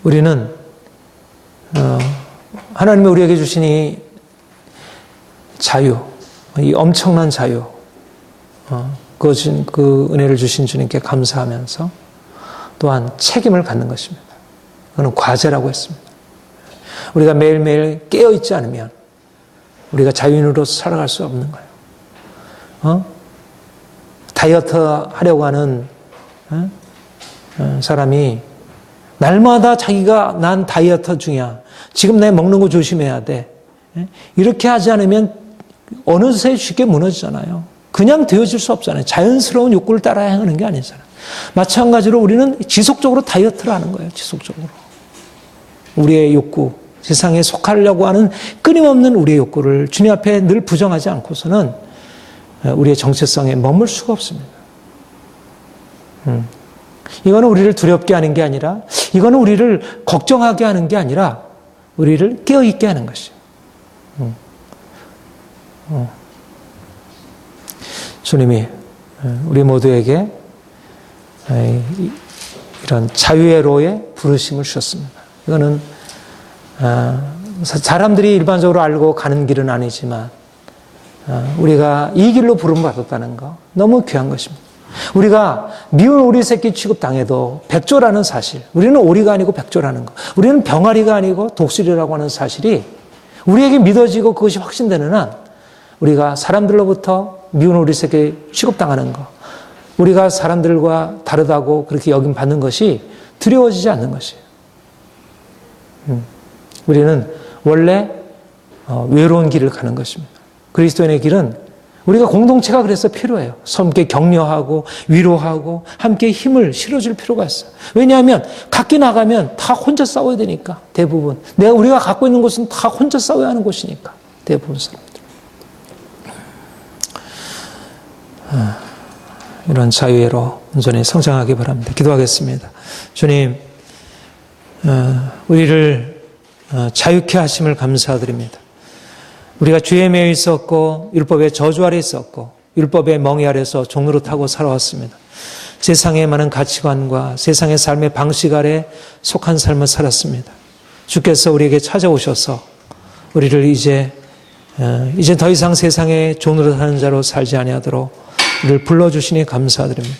우리는 하나님이 우리에게 주신 이 자유, 이 엄청난 자유, 그 은혜를 주신 주님께 감사하면서 또한 책임을 갖는 것입니다. 그건 과제라고 했습니다. 우리가 매일매일 깨어있지 않으면 우리가 자유인으로서 살아갈 수 없는 거예요. 다이어트 하려고 하는 사람이 날마다 자기가 난 다이어트 중이야, 지금 내 먹는 거 조심해야 돼, 이렇게 하지 않으면 어느새 쉽게 무너지잖아요. 그냥 되어질 수 없잖아요. 자연스러운 욕구를 따라야 하는 게 아니잖아요. 마찬가지로 우리는 지속적으로 다이어트를 하는 거예요. 지속적으로. 우리의 욕구, 세상에 속하려고 하는 끊임없는 우리의 욕구를 주님 앞에 늘 부정하지 않고서는 우리의 정체성에 머물 수가 없습니다. 이거는 우리를 두렵게 하는 게 아니라, 이거는 우리를 걱정하게 하는 게 아니라 우리를 깨어있게 하는 것이에요. 주님이 우리 모두에게 이런 자유의 로에 부르심을 주셨습니다. 이거는 사람들이 일반적으로 알고 가는 길은 아니지만 우리가 이 길로 부름을 받았다는 거 너무 귀한 것입니다. 우리가 미운 오리 새끼 취급당해도 백조라는 사실, 우리는 오리가 아니고 백조라는 것, 우리는 병아리가 아니고 독수리라고 하는 사실이 우리에게 믿어지고 그것이 확신되는 한, 우리가 사람들로부터 미운 오리 새끼 취급당하는 것, 우리가 사람들과 다르다고 그렇게 여김받는 것이 두려워지지 않는 것이에요. 우리는 원래 외로운 길을 가는 것입니다. 그리스도인의 길은 우리가 공동체가 그래서 필요해요. 함께 격려하고 위로하고 함께 힘을 실어줄 필요가 있어요. 왜냐하면 각기 나가면 다 혼자 싸워야 되니까, 대부분. 우리가 갖고 있는 곳은 다 혼자 싸워야 하는 곳이니까, 대부분 사람들. 이런 자유로 온전히 성장하기 바랍니다. 기도하겠습니다. 주님, 우리를 자유케 하심을 감사드립니다. 우리가 죄에 매여 있었고 율법의 저주 아래 있었고 율법의 멍에 아래서 종로를 타고 살아왔습니다. 세상의 많은 가치관과 세상의 삶의 방식 아래 속한 삶을 살았습니다. 주께서 우리에게 찾아오셔서 우리를 이제 더 이상 세상의 종로를 하는 자로 살지 아니하도록 우리를 불러주시니 감사드립니다.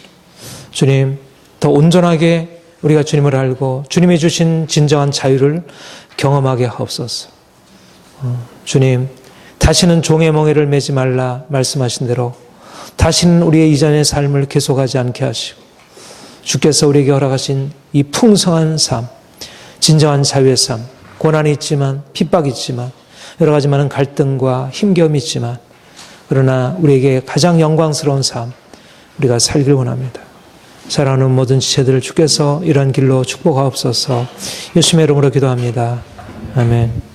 주님, 더 온전하게 우리가 주님을 알고 주님이 주신 진정한 자유를 경험하게 하옵소서. 주님, 다시는 종의 멍에를 매지 말라 말씀하신 대로 다시는 우리의 이전의 삶을 계속하지 않게 하시고, 주께서 우리에게 허락하신 이 풍성한 삶, 진정한 자유의 삶, 고난이 있지만, 핍박이 있지만, 여러 가지 많은 갈등과 힘겨움이 있지만, 그러나 우리에게 가장 영광스러운 삶, 우리가 살길 원합니다. 사랑하는 모든 지체들을 주께서 이런 길로 축복하옵소서. 예수님의 이름으로 기도합니다. 아멘.